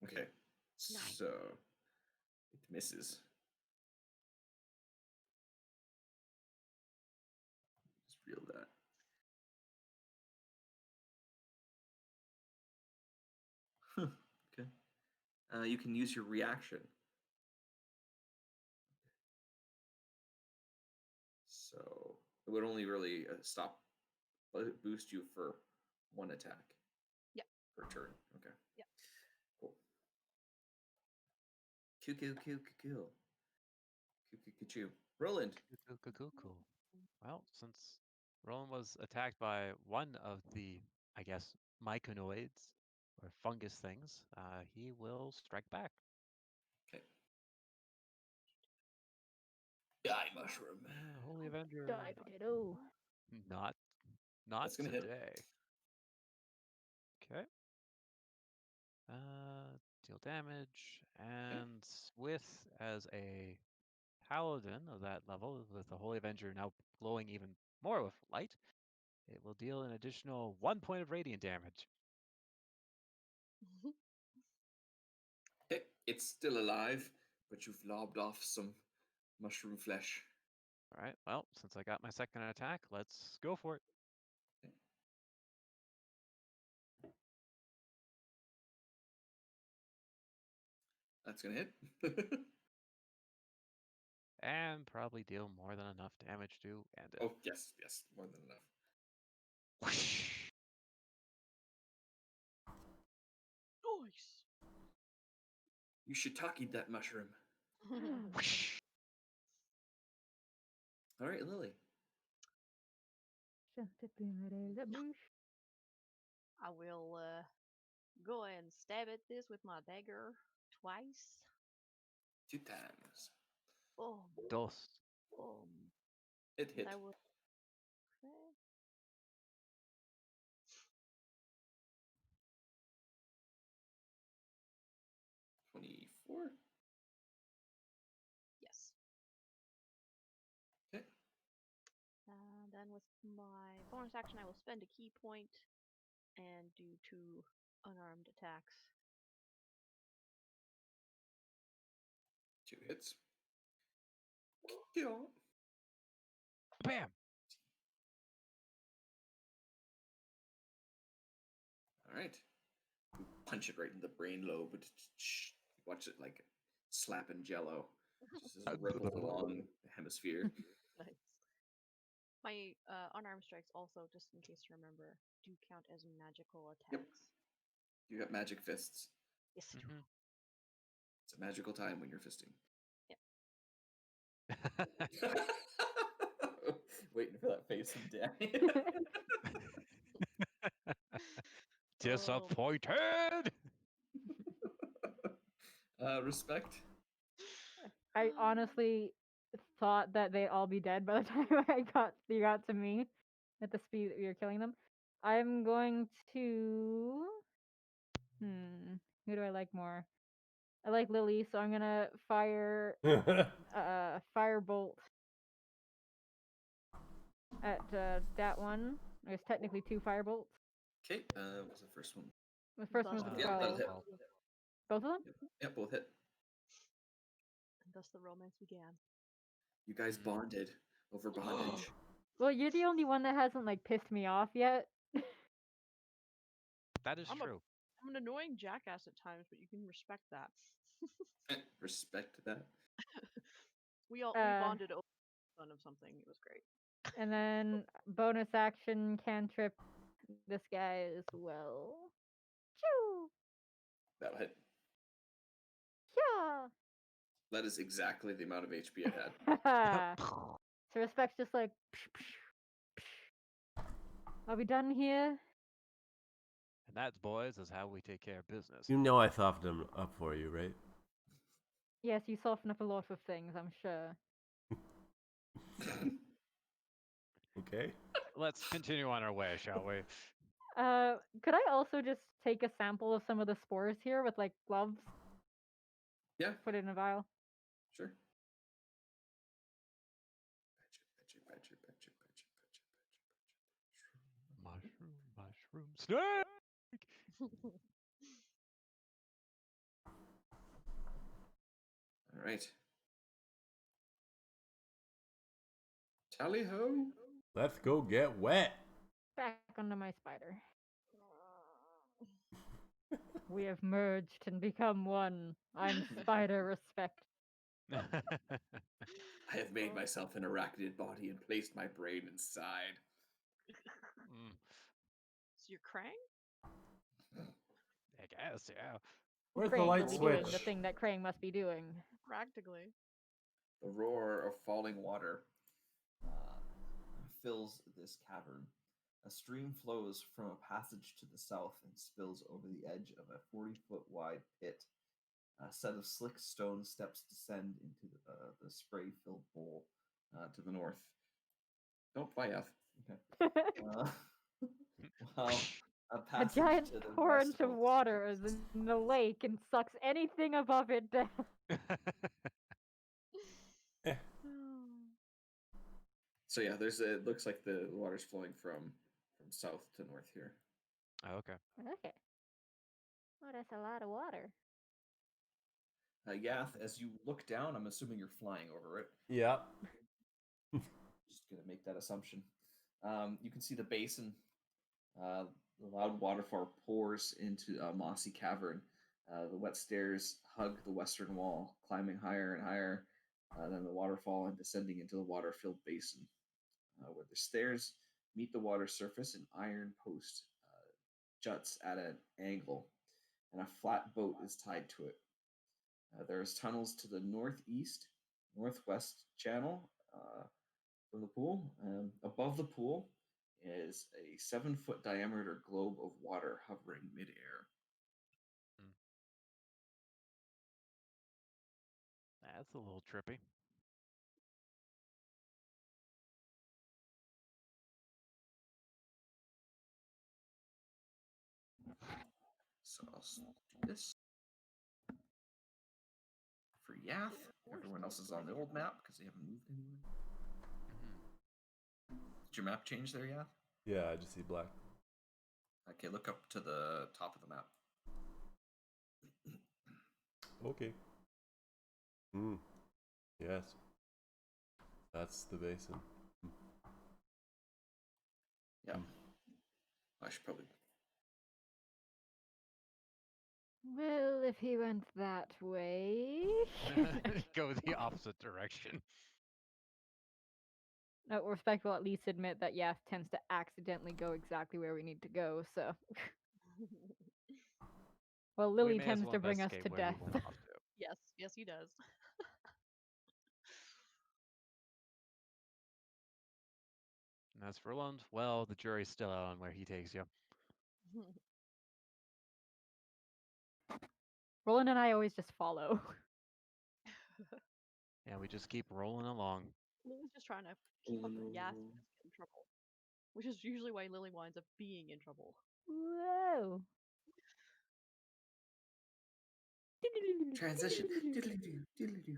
Okay. Nice. So it misses. Just reel that. Okay. You can use your reaction. So it would only really boost you for one attack. Yep. Per turn. Okay. Yep. Cool. Cool. Roland. Cool. Well, since Roland was attacked by one of the, I guess, myconoids or fungus things. He will strike back. Okay. Die mushroom. Holy Avenger. Die potato. Not That's gonna hit. today. Okay. Deal damage, and with as a paladin of that level, with the Holy Avenger now glowing even more with light, it will deal an additional 1 point of radiant damage. Okay, it's still alive, but you've lobbed off some mushroom flesh. All right. Well, since I got my second attack, let's go for it. That's gonna hit. And probably deal more than enough damage to end it. Oh yes, yes, more than enough. Whoosh. Nice. You shiitake that mushroom. Whoosh. All right, Lily. I will go ahead and stab at this with my dagger twice. 2 times. Oh, Dos. It hit. that was 24. yes. Okay. Then with my bonus action, I will spend a key point and do 2 unarmed attacks. 2 hits. Kill. Bam. All right. You punch it right in the brain lobe. Watch it like slapping jello. Just as it ripples along the hemisphere. Nice. My unarmed strikes also, just in case you remember, do count as magical Yep. attacks. You got magic fists. Yes, I do. Mhm. It's a magical time when you're fisting. Waiting for that face of Danny. Disappointed. Respect. I honestly thought that they'd all be dead by the time you got to me at the speed that you're killing them. I'm going to who do I like more? I like Lily, so I'm gonna fire firebolt at that one. There's technically 2 firebolts. Okay, what's the first one? The first one's a Buster. Yeah, that'll 12. hit. Both of them? Yep, both hit. And thus the romance began. You guys bonded over bondage. Well, you're the only one that hasn't like pissed me off yet. That is I'm true. I'm an annoying jackass at times, but you can respect that. Respect that. We bonded over the fun of something. It was great. And then bonus action cantrip this guy as well. Choo! That'll hit. Yeah! That is exactly the amount of HP it had. So respect's just like, are we done here? And that, boys, is how we take care of business. You know I softened them up for you, right? Yes, you soften up a lot of things, I'm sure. Okay. Let's continue on our way, shall we? Could I also just take a sample of some of the spores here with like gloves? Yeah, Put it in a vial. sure. Mushroom, snake! All right. Tally ho. Let's go get wet. Back onto my spider. We have merged and become one. I'm Spider Respect. I have made myself an arachnid body and placed my brain inside. So you're Krang? I guess, yeah. Where's the Krang light will be switch? doing the thing that Krang must be doing. Practically. The roar of falling water fills this cavern. A stream flows from a passage to the south and spills over the edge of a 40-foot wide pit. A set of slick stone steps descend into the spray-filled bowl to the north. Don't fly off. Okay. Well, a A passage giant to the torrent west of opens water towards is the in the lake and sucks anything above it down. So yeah, it looks like the water's flowing from south to north here. Oh, okay. Okay. Oh, that's a lot of water. Yath, as you look down, I'm assuming you're flying over it. Yep. Just gonna make that assumption. You can see the basin. The loud waterfall pours into a mossy cavern. The wet stairs hug the western wall, climbing higher and higher than the waterfall and descending into the water-filled basin. Where the stairs meet the water surface, an iron post juts at an angle, and a flat boat is tied to it. There's tunnels to the northeast, northwest channel from the pool. Above the pool is a 7-foot diameter globe of water hovering midair. That's a little trippy. So I'll do this for Yath. Everyone else is on the old map because they haven't moved anywhere. Did your map change there, Yath? Yeah, I just see black. Okay, look up to the top of the map. Okay. Yes. That's the basin. Yeah. I should probably. Well, if he went that way. Go the opposite direction. No, respectful at least admit that Yath tends to accidentally go exactly where we need to go, so. Well, We Lily may as tends well to bring us investigate to where he death. went off to. Yes, he does. And as for Lund, well, the jury's still out on where he takes you. Roland and I always just follow. And we just keep rolling along. Lily's just trying to keep up with Yath and just get in trouble. Which is usually why Lily winds up being in trouble. Whoa. Transition. Diddly-doo, diddly-doo.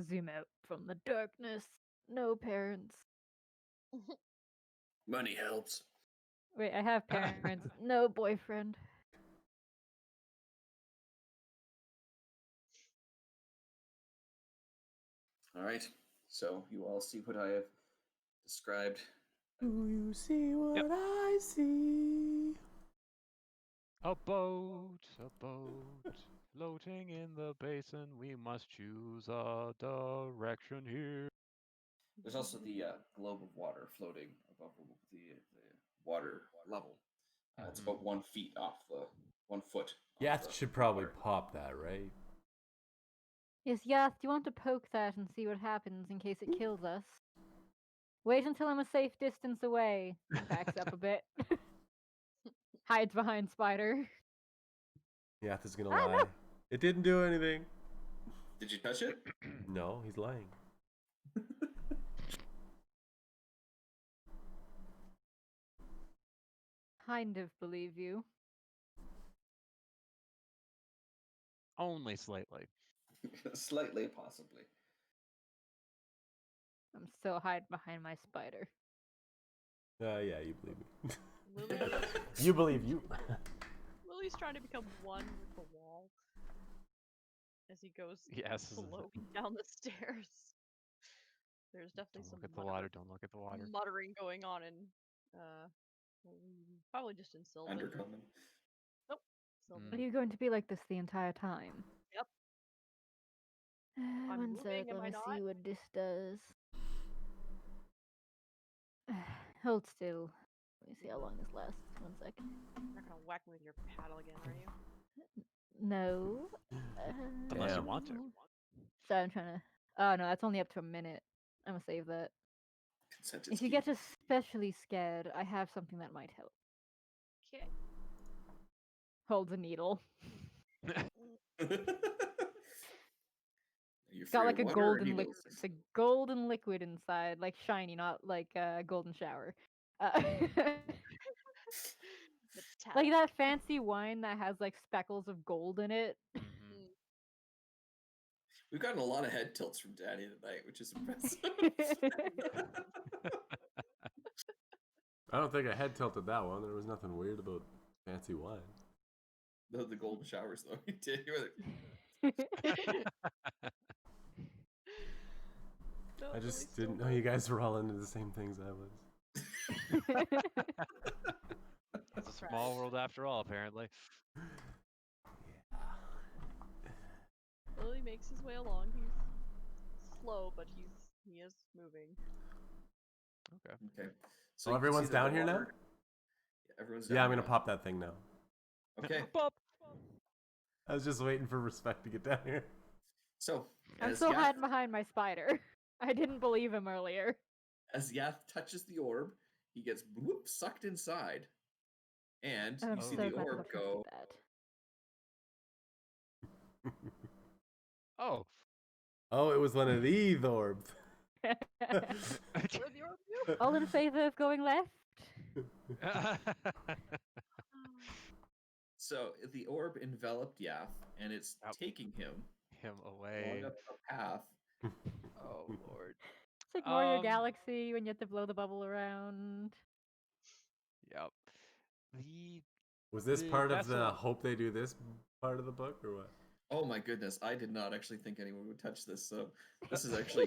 Zoom out from the darkness. No parents. Money helps. Wait, I have parents. No boyfriend. All right. So you all see what I have described. Do you see what Yep. I see? A boat, floating in the basin. We must choose a direction here. There's also the globe of water floating above the water level. It's about 1 foot off the 1 foot. Yeah, off the should probably water. pop that, right? Yes, Yath, do you want to poke that and see what happens in case it kills us? Wait until I'm a safe distance away. Backs up a bit. Hides behind Spider. Yath is gonna Ah, no. lie. It didn't do anything. Did you touch it? No, he's lying. Kind of believe you. Only slightly. Slightly, possibly. I'm still hiding behind my spider. Yeah, you believe me. Lily, You believe you. Lily's trying to become one with the wall as he goes Yes. floating down the stairs. There's definitely Don't some look at the water. Don't look at the water. muttering going on in probably just in Sylvan. Undercommon. Nope. Sylvan. Are you going to be like this the entire time? Yep. I'm One moving, sec, am let I me not? see what this does. Hold still. Let me see how long this lasts. 1 second. You're not gonna whack me with your paddle again, are you? No. Unless you Damn. want to. So I'm trying to. Oh no, that's only up to a minute. I'm gonna save that. Sentence If you key. get especially scared, I have something that might help. Okay. Holds a needle. You're It's got free like of a water or golden liquid. needles? It's a golden liquid inside, like shiny, not like a golden shower. Like Metallic. that fancy wine that has like speckles of gold in it. Mhm. We've gotten a lot of head tilts from Daddy tonight, which is impressive. I don't think I head tilted that one. There was nothing weird about fancy wine. The golden showers, though. You did. You were like, No, I just really didn't still know don't. you guys were all into the same things I was. It's a small world after all, apparently. Lily makes his way along. He's slow, but he is moving. Okay. okay. So you can see everyone's that down the here now? water- Yeah, everyone's down Yeah, I'm here gonna now. pop that thing now. Okay. Pop. I was just waiting for respect to get down here. So, I'm as still Yath, hiding behind my spider. I didn't believe him earlier. as Yath touches the orb, he gets whoop, sucked inside. And I'm you see so the glad orb Buffy go. did Oh. Oh, it was one of these orbs. that. Where'd the orb go? All in favor of going left? So the orb enveloped Yath, and it's Yep. taking him Him along away. a path. Oh lord. It's like Mario Um, Galaxy when you have to blow the bubble around. Yep. The Was this The part of the vessel- hope they do this part of the book or what? Oh my goodness! I did not actually think anyone would touch this. So this is actually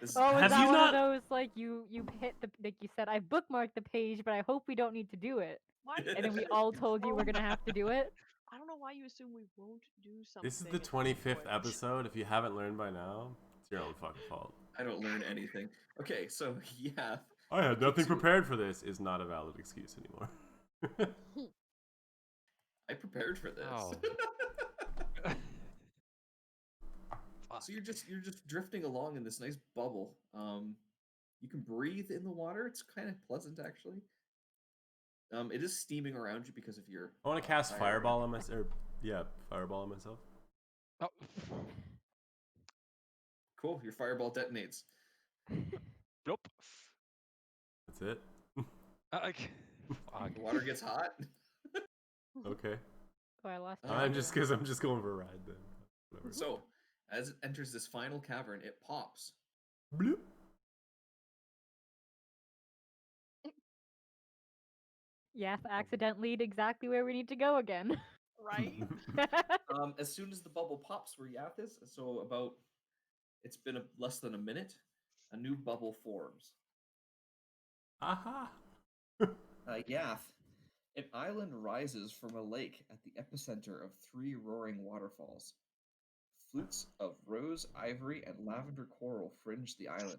this. Oh, is Have that you one not- of those like you hit the like you said I bookmarked the page, but I hope we don't need to do it, Why? and then we all told you we're gonna have to do it. I don't know why you assume we won't do something. This is the at this 25th point. episode. If you haven't learned by now, it's your own fucking fault. I don't learn anything. Okay, so Yath. I had nothing Takes you- prepared for this is not a valid excuse anymore. I prepared for this. Oh. So you're just drifting along in this nice bubble. You can breathe in the water. It's kind of pleasant actually. It is steaming around you because of your. I want to cast fire. fireball on myself. Fireball on myself. Oh. Cool. Your fireball detonates. Nope. That's it. Okay. Fuck. The water gets hot. Okay. Oh, I lost. Uh, I'm just going for a ride then. Whatever. So as it enters this final cavern, it pops. Bloop. Yes, accidentally exactly where we need to go again. Right? As soon as the bubble pops where Yath is, so about it's been less than a minute, a new bubble forms. Aha. Yath, an island rises from a lake at the epicenter of 3 roaring waterfalls. Flutes of rose, ivory, and lavender coral fringe the island.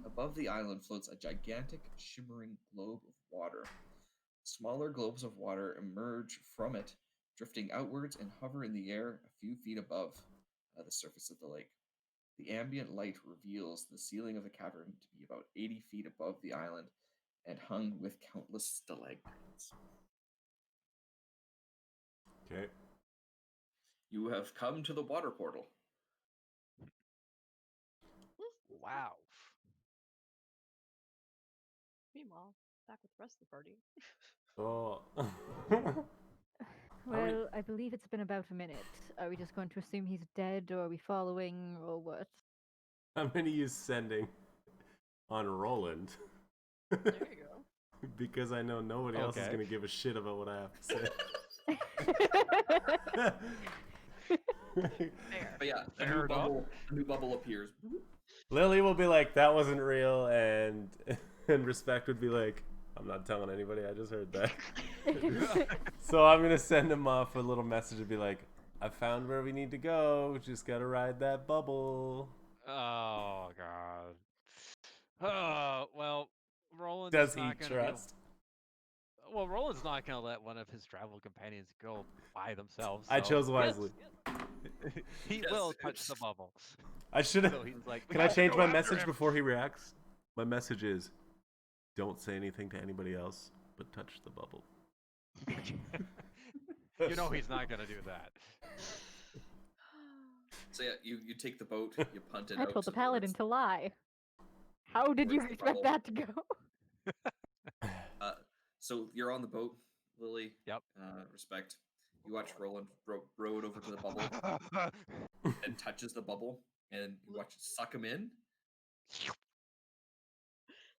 Above the island floats a gigantic, shimmering globe of water. Smaller globes of water emerge from it, drifting outwards and hover in the air a few feet above the surface of the lake. The ambient light reveals the ceiling of the cavern to be about 80 feet above the island and hung with countless stalagmites. Okay. You have come to the water portal. Wow. Meanwhile, back with the rest of the party. Oh. Well, many- I believe it's been about a minute. Are we just going to assume he's dead, or are we following, or what? How many are you sending on Roland? There you go. Because I know nobody else is Okay. going to give a shit about what I have to say. Fair. But yeah, Fair enough. a new bubble appears. Lily will be like, that wasn't real, and Respect would be like, I'm not telling anybody, I just heard that. So I'm going to send him off a little message and be like, I found where we need to go, just got to ride that bubble. Oh god. Oh well, Roland Does is he not gonna trust? Well, Roland's not gonna let one of his travel companions go by themselves. I so- chose wisely. He Yes, will it- touch the bubble. I should have. So he's like, "We Can I have to change go my after message him." before he reacts? My message is, don't say anything to anybody else, but touch the bubble. You know he's not gonna do that. So yeah, you take the boat, you punt it I out. told the to where paladin it's- to lie. How did you Where's the expect bubble? that to go? So you're on the boat, Lily. Yep. Respect. You watch Roland row it over to the bubble and touches the bubble, and you watch it suck him in.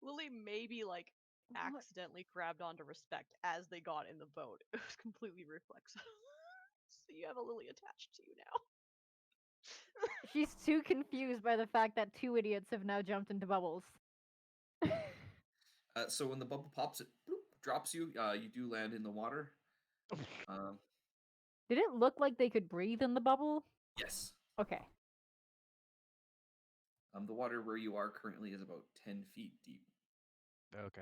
Lily maybe like accidentally grabbed onto Respect as they got in the boat. It was completely reflexive. So you have a Lily attached to you now. She's too confused by the fact that two idiots have now jumped into bubbles. So when the bubble pops, it bloop, drops you. You do land in the water. Did it look like they could breathe in the bubble? Yes. Okay. The water where you are currently is about 10 feet deep. Okay.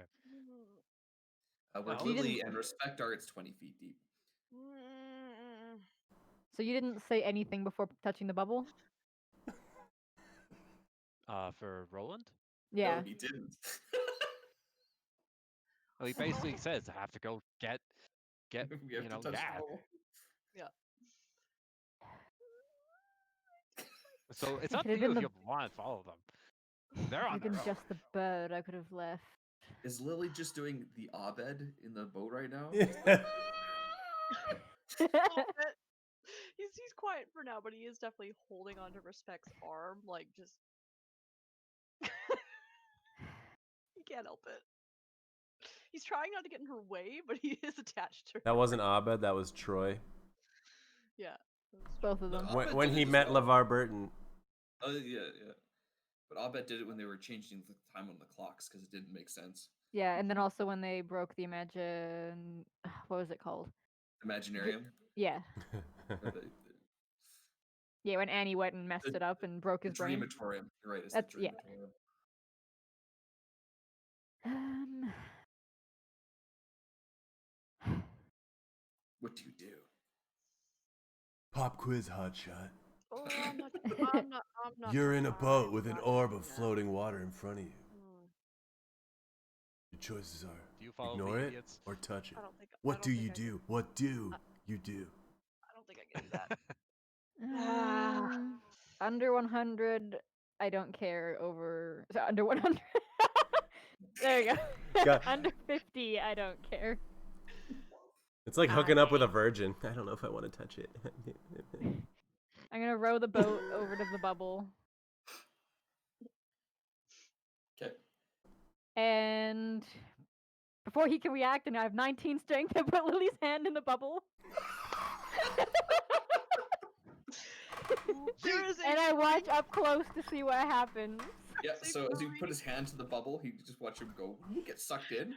Where Oh. You Lily didn't- and Respect are, it's 20 feet deep. So you didn't say anything before touching the bubble? For Roland? Yeah. No, he didn't. Well, he basically says, "I have to go get, We have you to know, touch the Gad." bubble. So it's It up could've to you been if the- you want to follow them. They're on I've their been own. just the bird I could have left. Is Lily just doing the Abed in the boat right now? A little bit. He's quiet for now, but he is definitely holding onto Respect's arm, like just. He can't help it. He's trying not to get in her way, but he is attached to her. That wasn't Abed, that was Troy. Yeah. it was Both of No, them. Abed When did he it as met well. LeVar Burton. Oh yeah. But Abed did it when they were changing the time on the clocks because it didn't make sense. Yeah, and then also when they broke the what was it called? Imaginarium. Yeah. Or Yeah, when Annie went and messed The- it up and broke the his brain. Dreamatorium. You're right. It's That's- the yeah. Dreamatorium. What do you do? Pop quiz, hotshot. Oh, I'm not You're in a surprised. boat with an Not orb doing of that. floating water in front of you. Mm, Your choices are Do you follow ignore the it idiots? or touch it. I don't think. I What don't do think you I can- do? What do you do? I don't think I can do that. Under 100, I don't care. Over so under 100. There you go. Got- Under 50, I don't care. It's like hooking up with a virgin. I don't know if I want to touch it. I'm gonna row the boat over to the bubble, Okay. and before he can react, and I have 19 strength, I put Lily's hand in the bubble. There is a And I watch up close to see what happens. Yeah. Save So as you Marie. put his hand to the bubble, he just watch him go get sucked in, and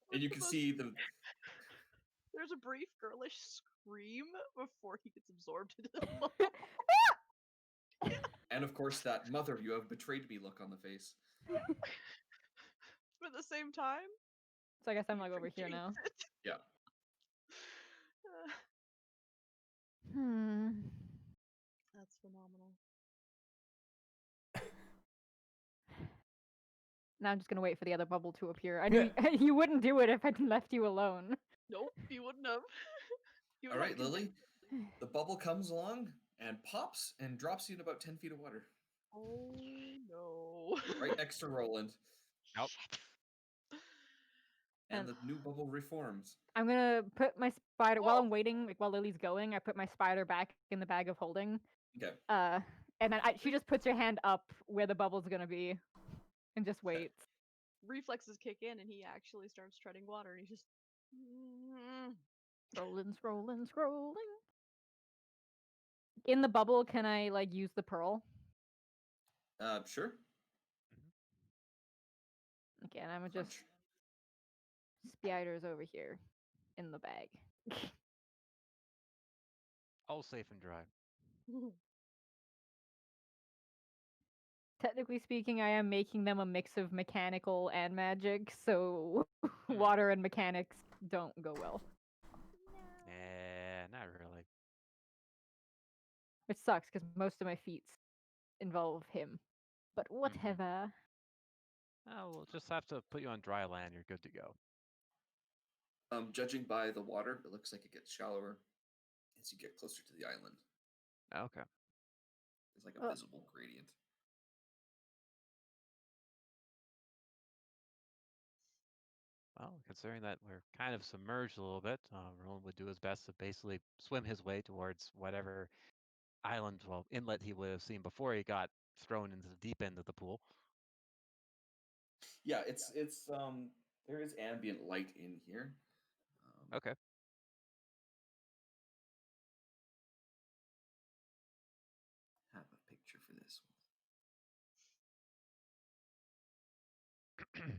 What's you the can most- see the There's a brief girlish scream before he gets absorbed into the bubble. and of course that mother you have betrayed me look on the face. But at the same time, So I guess I'm he like over here appreciates now. it. Yeah. That's phenomenal. Now I'm just gonna wait for the other bubble to appear. I knew you wouldn't do it if I left you alone. Nope, he wouldn't have. He would All have right, Lily. The bubble comes along and pops and drops you in about 10 feet of water, Oh no. right next to Roland, Nope. and And- the new bubble reforms. I'm gonna put my spider while Whoa. I'm waiting, like while Lily's going. I put my spider back in the bag of holding. Okay. And then she just puts her hand up where the bubble's gonna be, and just waits. Reflexes kick in and he actually starts treading water and he's just Scrolling, scrolling, scrolling. In the bubble, can I like use the pearl? Sure. Okay, and I'm gonna just Crunch. spiders over here in the bag. All safe and dry. Technically speaking, I am making them a mix of mechanical and magic, so water and mechanics don't go well. Not really. Which sucks because most of my feats involve him. But whatever. Oh, we'll just have to put you on dry land. You're good to go. Judging by the water, it looks like it gets shallower as you get closer to the island. Okay. There's like a visible gradient. Well, considering that we're kind of submerged a little bit, Roland would do his best to basically swim his way towards whatever island, well, inlet he would have seen before he got thrown into the deep end of the pool. Yeah, it's there is ambient light in here. Okay. Have a picture for this one.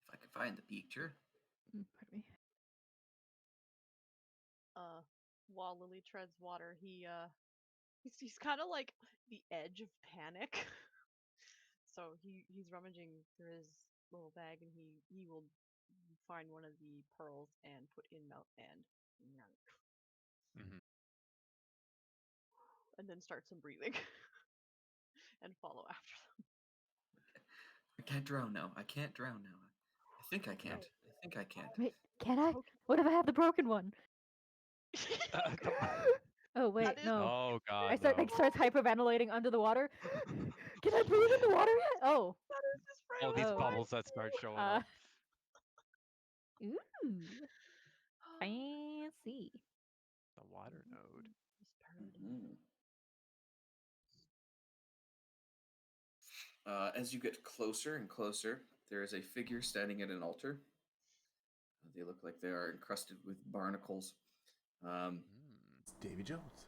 If I can find the picture. Pardon me. While Lily treads water, he's kind of like the edge of panic. So he's rummaging through his little bag, and he will find one of the pearls and put in mouth Mhm. and then start some breathing and follow after them. I can't drown now. I can't drown now. I think I can't. I think I can't. Wait, can I? Okay. What if I have the broken one? Come on. Oh wait, That is- no. Oh God, I start no. like starts hyperventilating under the water. Can I breathe in the water yet? Oh. That is just Oh, these Oh. bubbles that start showing Uh, up. Ooh, fancy. The water node. Mhm. As you get closer and closer, there is a figure standing at an altar. They look like they are encrusted with barnacles. Mm. It's Davy Jones.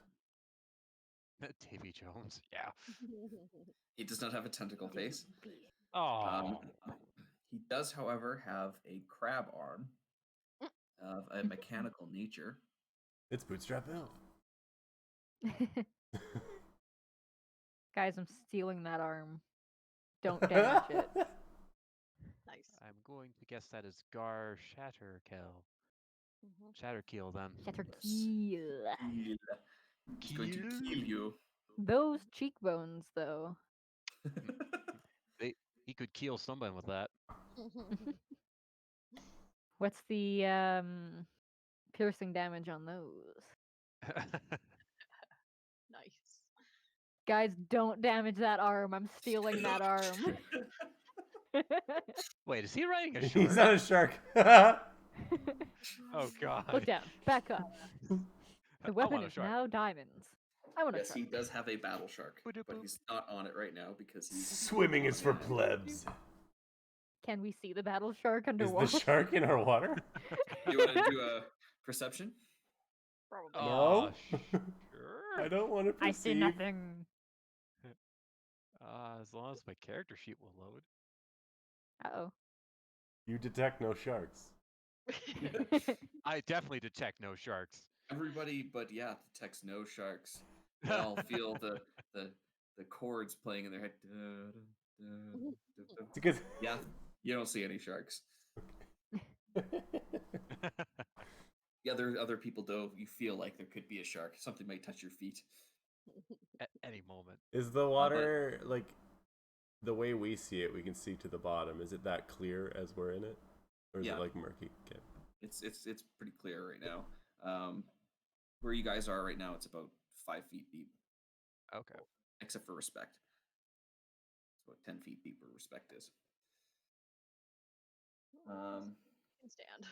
Davy Jones. Yeah. He does not have a tentacle face. Oh. He does, however, have a crab arm of a mechanical nature. It's Bootstrap Bill. Guys, I'm stealing that arm. Don't damage it. Nice. I'm going to guess that is Gar Shatterkill. Mhm. Shatterkeel then. Shatterkeel. He's going to kill you. Those cheekbones, though. He could kill someone with that. What's the piercing damage on those? Nice. Guys, don't damage that arm. I'm stealing that arm. Wait, is he riding a shark? He's not a shark. Oh God. Look down. Back up. The I weapon want a is shark. now diamonds. I want to Yes, he does have a battle shark, but Boop-a-boop. he's not on it right now because he's Swimming is for plebs. Can we see the battle shark Is underwater? the shark in our water? You want to do a perception? Probably. Oh, No. sure. I don't want to I see perceive. nothing. As long as my character sheet will load. Uh-oh. You detect no sharks. I definitely detect no sharks. Everybody, but yeah, detects no sharks. They all feel the chords playing in their head. It's because Yeah, you don't see any sharks. Yeah, there are other people though. You feel like there could be a shark. Something might touch your feet. At any moment. is the water like the way we see it? We can see to the bottom. Is it that clear as we're in it, or is Yeah. it like murky? Okay. It's pretty clear right now. Where you guys are right now, it's about 5 feet deep, Okay. except for respect. It's about 10 feet deep where respect is. Can stand.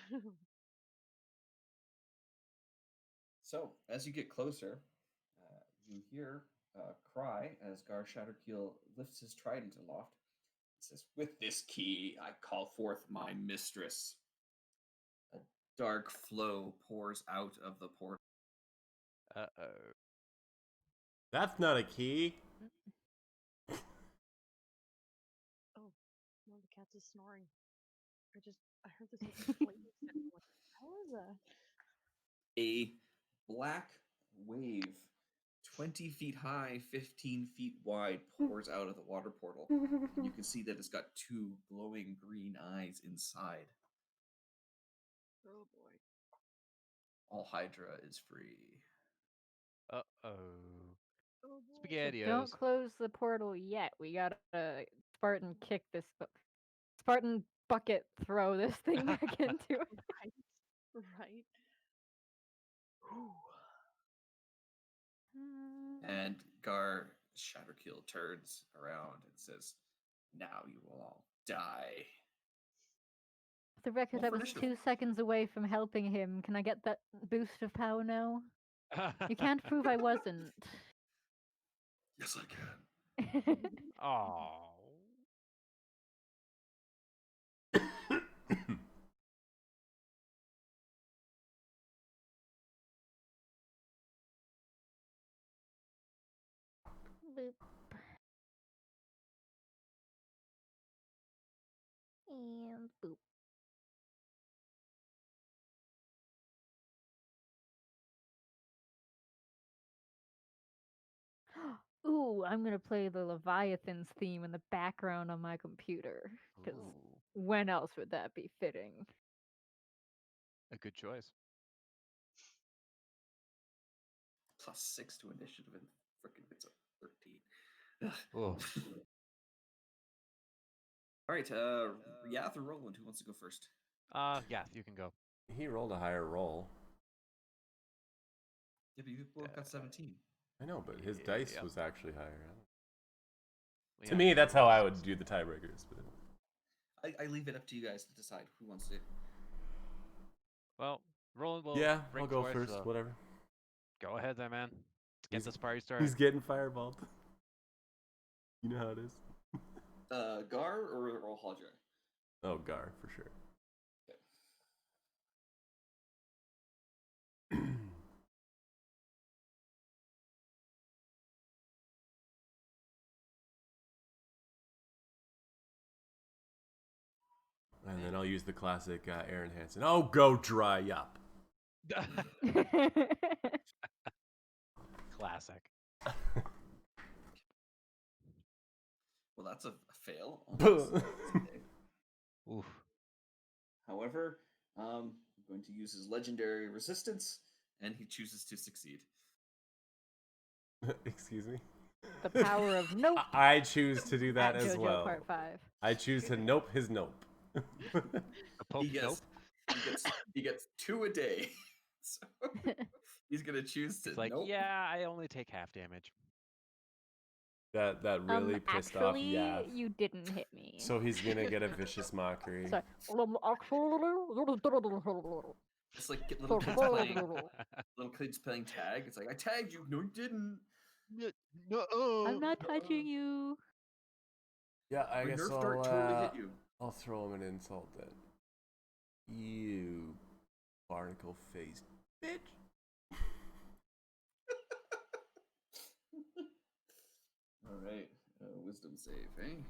So as you get closer, you hear a cry as Gar Shatterkeel lifts his trident aloft. He says, "With this key, I call forth my mistress." A dark flow pours out of the portal. Uh-oh. That's not a key. Oh, one of the cats is snoring. I heard this like flame sound. What the hell is that? A black wave, 20 feet high, 15 feet wide, pours out of the water portal. And you can see that it's got 2 glowing green eyes inside. Oh boy. All Hydra is free. Uh-oh. Oh boy. So SpaghettiOs. don't close the portal yet. We gotta Spartan kick this. Spartan bucket throw this thing back into it. Right. Right. Whew. And Gar Shatterkill turns around and says, "Now you will all die." For the record, Roll I for was initiative. 2 seconds away from helping him. Can I get that boost of power now? You can't prove I wasn't. Yes, I can. Oh. Boop. And boop. Ooh, I'm gonna play the Leviathan's theme in the background on my computer. Because Ooh, when else would that be fitting? a good choice. +6 to initiative and freaking it's a 13. Ugh. Oh. All right, Yath or Roland, who wants to go first? Yeah, you can go. He rolled a higher roll. Yeah, but you both got 17. I know, but his dice Yep. was actually higher. Yeah, To me, that's how I would do the tiebreakers. But I leave it up to you guys to decide who wants to. Well, Roland will. yeah, bring I'll go forth first. the- Whatever. Go ahead, then, man. Let's get He's- this party started. He's getting fireballed. You know how it is. Gar or Hodger? Oh, Gar for sure. And then I'll use the classic Aaron Hansen. Oh, go dry up. Classic. Well, that's a fail. On this save. Oof. However, I'm going to use his legendary resistance, and he chooses to succeed. Excuse me. The power of nope. I choose to do that at as JoJo well. Part 5. I choose to nope his nope. A Pope He gets, nope. he gets 2 a day. So he's gonna choose to It's like, nope. yeah, I only take half damage. That really pissed off Actually, Yath. you didn't hit me. So he's gonna get a vicious mockery. Sorry. It's like little kids playing tag. It's like, I tagged you. No, you didn't. No. I'm not touching you. Yeah, I My guess Nerf dart totally hit you. I'll throw him an insult then. You barnacle faced bitch. All right, wisdom save, eh?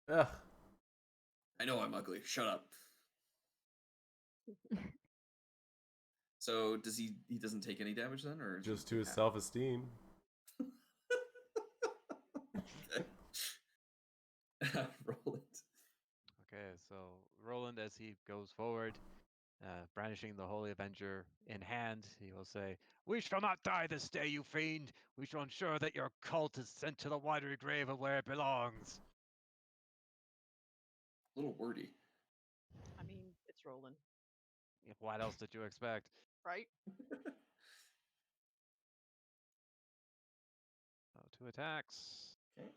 Ugh. I know I'm ugly. Shut up. So does he? He doesn't take any damage then, or Just to his half? self-esteem. Roll it. Okay, so Roland, as he goes forward, brandishing the Holy Avenger in hand, he will say, "We shall not die this day, you fiend! We shall ensure that your cult is sent to the watery grave of where it belongs." A little wordy. I mean, it's rolling, What else did you expect? right? 2 attacks. Okay.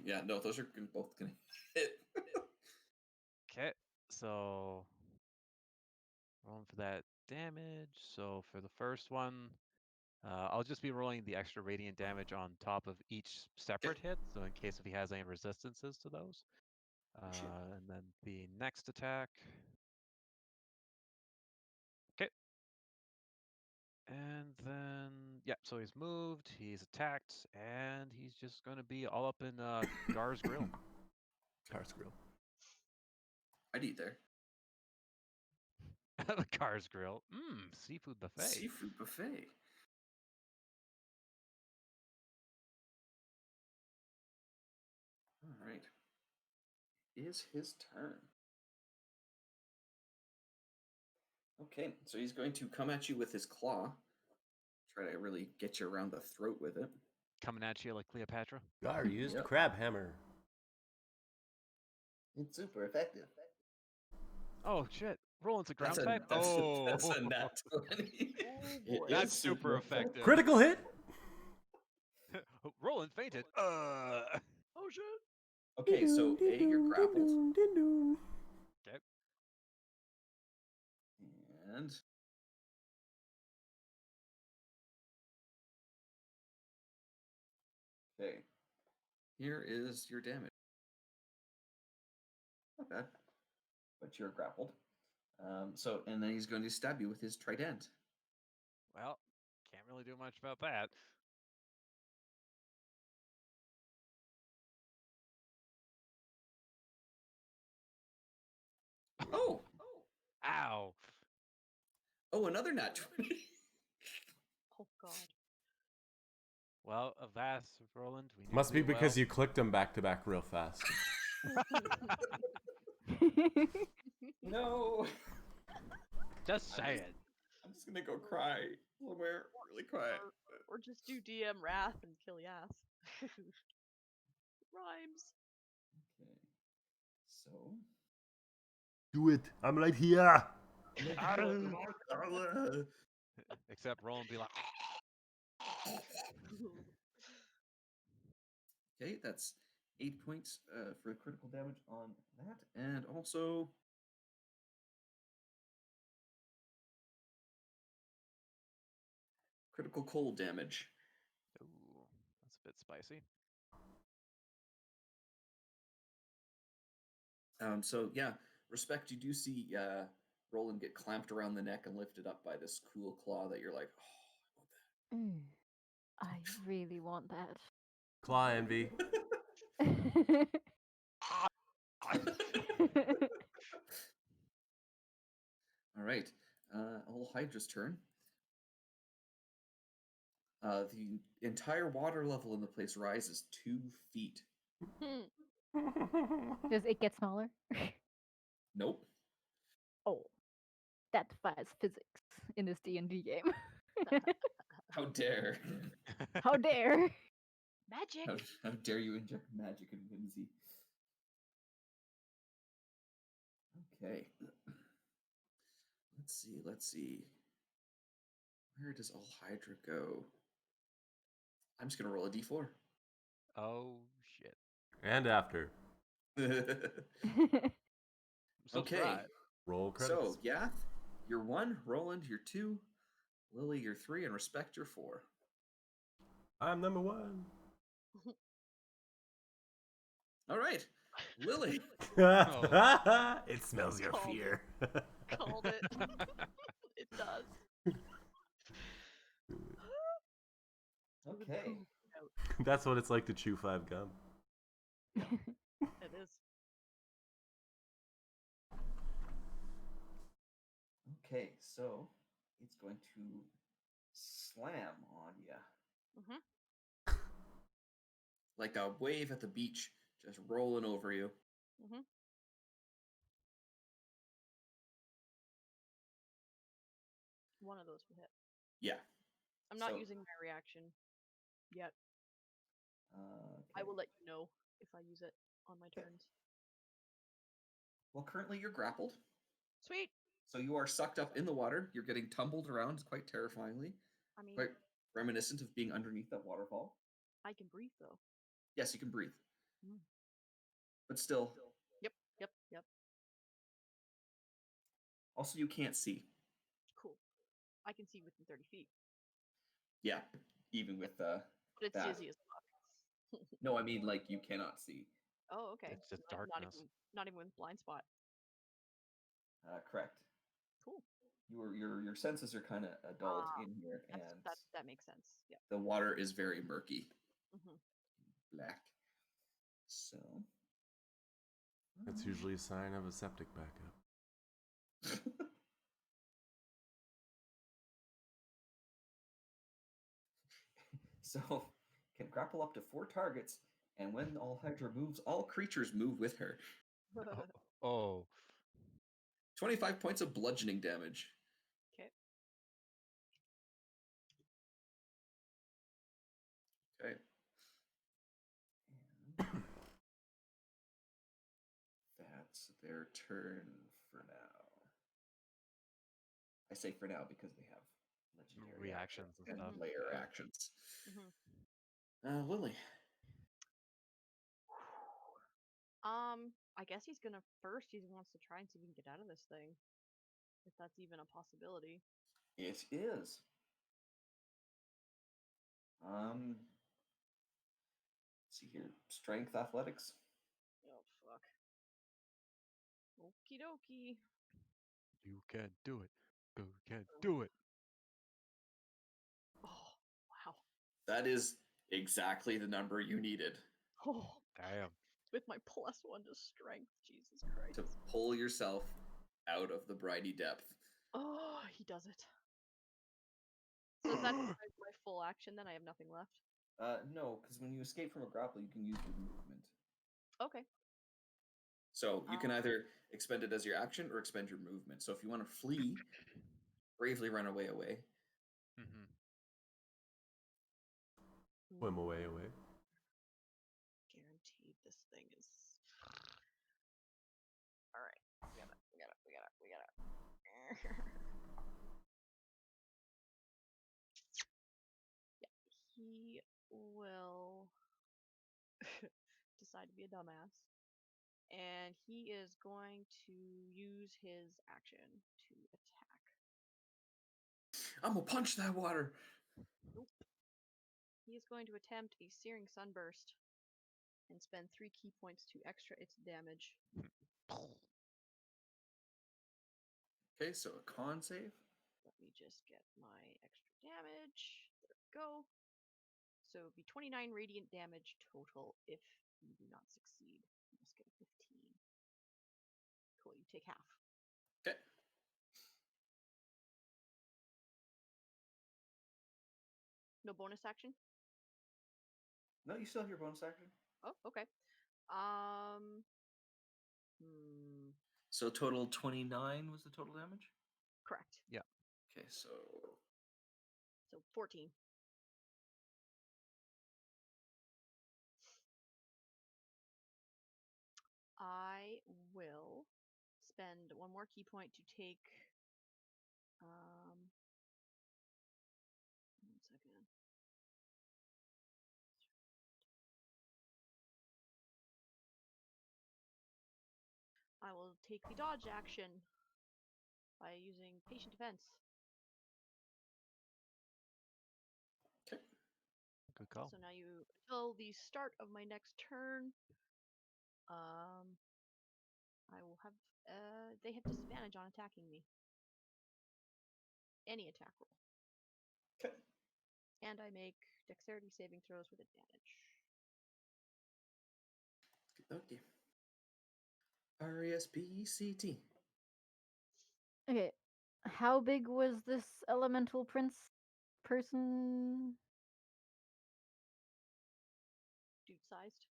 Yeah, no, those are both gonna hit. Okay, so rolling for that damage. So for the first one, I'll just be rolling the extra radiant damage on top of each separate hit, so in case if he has any resistances to those. Shit. And then the next attack. Okay. And then, yeah, so he's moved, he's attacked, and he's just going to be all up in Gar's grill. Car's grill. I'd eat there. The Gar's grill. Seafood buffet. Seafood buffet. All right. It is his turn. Okay, so he's going to come at you with his claw. Try to really get you around the throat with it. Coming at you like Cleopatra. Gar used Yep. crab hammer. It's super effective. Oh shit! Roland's a ground That's a, type. that's, Oh, that's a nat 20. It boy. that's is super effective. Critical hit. Roland fainted. Oh shit! Okay, so A, you're grappled. Okay. And okay, here is your damage. Not bad, but you're grappled. And then he's going to stab you with his trident. Well, can't really do much about that. Oh, Ow! another nat 20. Oh god. Well, Avast, Roland. We knew Must be you because well. you clicked them back to back real fast. No, Just saying. I'm just gonna go cry somewhere really quiet. Or just do DM Wrath and kill Yas. Rhymes. Okay, so Do it. I'm right here. Except Roland be like, okay, that's 8 points for critical damage on that, and also critical cold damage. ooh, that's a bit spicy. So yeah, respect. You do see Roland get clamped around the neck and lifted up by this cool claw that you're like, oh, I really want that. Claw envy. I want that. All right, old Hydra's turn. The entire water level in the place rises 2 feet. Does it get smaller? Nope. Oh, that defies physics in this D&D game. How dare? How dare! Magic. How dare you inject magic and whimsy? Okay. Let's see. Where does all Hydra go? I'm just gonna roll a d4. Oh shit! And after. I'm so Okay. surprised. Roll credits. So, Yath, you're 1, Roland, you're 2, Lily, you're 3, and Respect, you're 4. I'm number 1. All right, Lily. It smells your Called it. fear. Called it. It does. Okay. That's what it's like to chew 5 gum. It is. Okay, so it's going to slam on you. Mhm. Like a wave at the beach, just rolling over you. Mhm. One of those will hit. Yeah. I'm not So- using my reaction yet. I Okay. will let you know if I use it on my turns. Well, currently you're grappled, Sweet. so you are sucked up in the water. You're getting tumbled around quite terrifyingly, I mean, quite reminiscent of being underneath that waterfall. I can breathe though. Yes, you can breathe, Mm. but still. Yep. Also, you can't see. Cool. I can see within 30 feet, Yeah, even with but it's That. dizzy as fuck. no, I mean like you cannot see. Oh, okay. It's just Not darkness. not even with blind spot. Correct. Cool. Your senses are kind of dulled Ah, in here, and That makes sense. Yeah. the water is very murky, Hmm. black. So That's usually a sign of a septic backup. so can grapple up to 4 targets, and when all Hydra moves, all creatures move with her. Oh, 25 points of bludgeoning damage. That's their turn for now. I say for now because they have legendary Reactions and and stuff. layer Yeah. actions. Mhm. Lily. I guess he's gonna first. He wants to try and see if he can get out of this thing, if that's even a possibility. It is. Let's see here. Strength athletics. Oh fuck. Okie dokie. You can do it. You can do it. Oh wow. That is exactly the number you needed Oh, Damn. with my +1 to strength, Jesus Christ. to pull yourself out of the briny depth. Oh, he does it. So is that my full action? Then I have nothing left. No, because when you escape from a grapple, you can use your movement. Okay. So you can either expend it as your action or expend your movement. So if you want to flee, bravely run away. Mm-hmm. Swim away. Guaranteed this thing is. All right. We got it. Yeah, he will decide to be a dumbass. And he is going to use his action to attack. I'm gonna punch that water. Nope. He is going to attempt a Searing Sunburst and spend 3 key points to extra its damage. Okay, so a con save. Let me just get my extra damage. There we go. So it'd be 29 radiant damage total if you do not succeed. You must get a 15. Cool, you take half. Okay. No bonus action? No, you still have your bonus action. Oh, okay. So total 29 was the total damage? Correct. Yeah. Okay, so So 14. I will spend 1 more key point to take 1 second. I will take the dodge action by using patient defense. okay. Good call. So now you until the start of my next turn, I will have they have disadvantage on attacking me. Any attack roll. Okay. And I make dexterity saving throws with advantage. Okay. RESPECT. Okay. How big was this elemental prince person? Dude sized.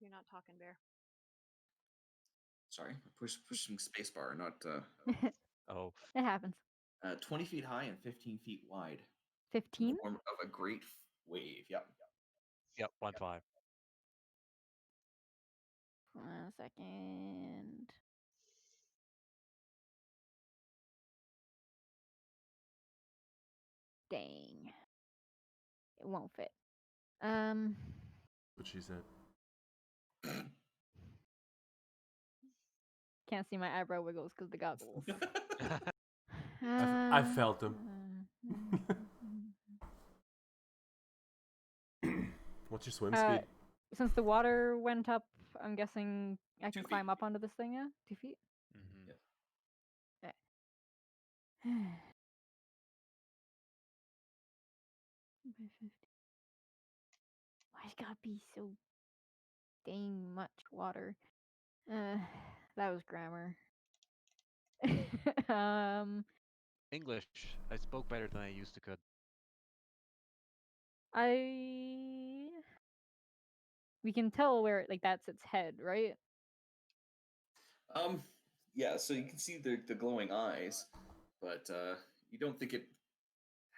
You're not talking bear. Sorry, pushing spacebar, not Oh, It happens. 20 feet high and 15 feet wide. In 15? the form of a great wave. Yep. yep. 1-5. 1 second. Dang. It won't fit. What she said. Can't see my eyebrow wiggles because the goggles. I felt them. What's your swim speed? Since the water went up, I'm guessing I 2 can climb feet. up onto this thing, yeah? 2 feet? Mm-hmm. Yeah. By 50. Why's it gotta be so dang much water? That was grammar. English. I spoke better than I used to could. We can tell where like that's its head, right? Yeah, so you can see the glowing eyes, but you don't think it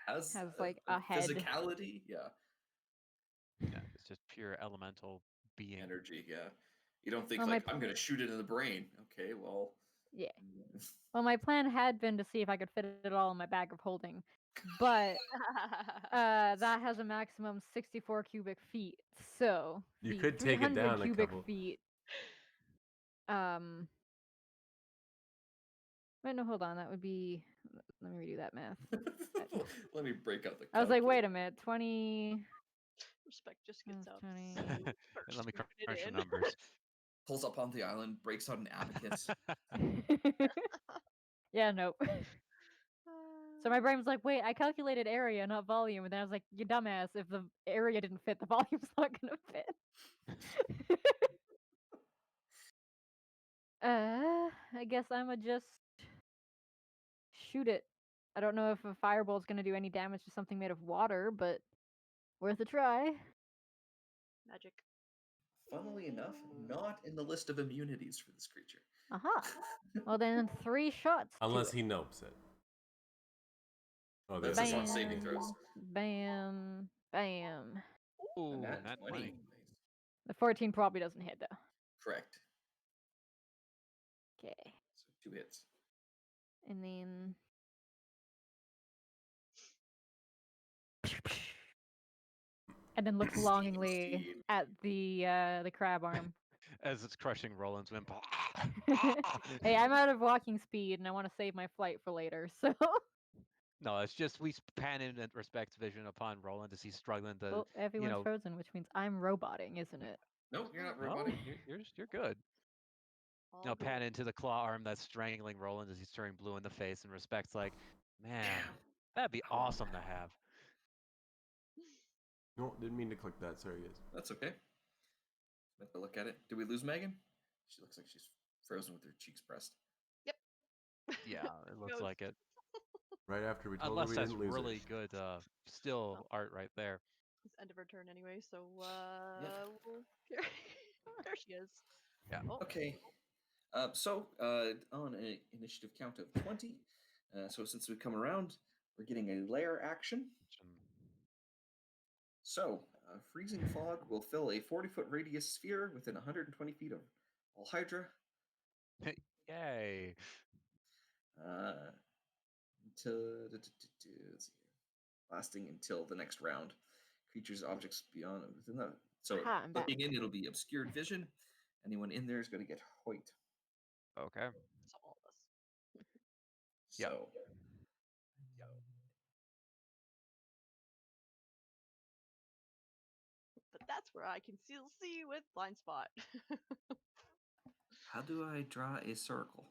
has Like a head. physicality. Yeah. Yeah, it's just pure elemental being. Energy. Yeah. You don't think Well, my like I'm gonna shoot it in the brain. Okay, well. Yeah. Well, my plan had been to see if I could fit it all in my bag of holding, but that has a maximum 64 cubic feet. So You the could take it 300 down a cubic couple. feet. Wait, no, hold on. That would be. Let me redo that math. Let me break out the. I was like, wait a calculator. minute, 20. Respect just gets That's out. 20. And let me Starts crunch typing it the in. numbers. Pulls up on the island, breaks out an abacus. Yeah, nope. So my brain was like, wait, I calculated area, not volume. And then I was like, you dumbass, if the area didn't fit, the volume's not going to fit. I guess I'ma just shoot it. I don't know if a fireball's going to do any damage to something made of water, but worth a try. Magic. Funnily enough, not in the list of immunities for this creature. Aha. Well, then 3 shots. Unless to he nopes it. Oh, That's there's just a on Bam. saving throws. Bam. Bam. Ooh, And that nat 20. 20. The 14 probably doesn't hit, though. Correct. Okay. So 2 hits. And then. And then looks Steam, longingly steam. at the crab arm. As it's crushing Roland's wind. Hey, I'm out of walking speed, and I want to save my flight for later. So. No, it's just we pan in and respect vision upon Roland as he's struggling to. Well, everyone's know- frozen, which means I'm roboting, isn't it? Nope, you're not No, roboting. you're good. All good. Pan into the claw arm that's strangling Roland as he's turning blue in the face, and respect's like, man, that'd be awesome to have. No, didn't mean to click that. Sorry, guys. That's okay. Let me look at it. Did we lose Megan? She looks like she's frozen with her cheeks pressed. Yeah, it looks Goes. like it. Right after we told Unless her we that's didn't lose really her. good still art right there. It's end of her turn anyway, so Yep. we'll... there she is. Yeah. Oh, Okay. On an initiative count of 20, so since we come around, we're getting a lair action. So, freezing fog will fill a 40-foot radius sphere within 120 feet of all Hydra. Yay. Until let's see here. Lasting until the next round. Creatures, objects beyond within that. So Aha, I'm back. looking in, it'll be obscured vision. Anyone in there is going to get Hoyt. Okay. so all of us. Yep. So But that's where I can still see with blind spot. how do I draw a circle?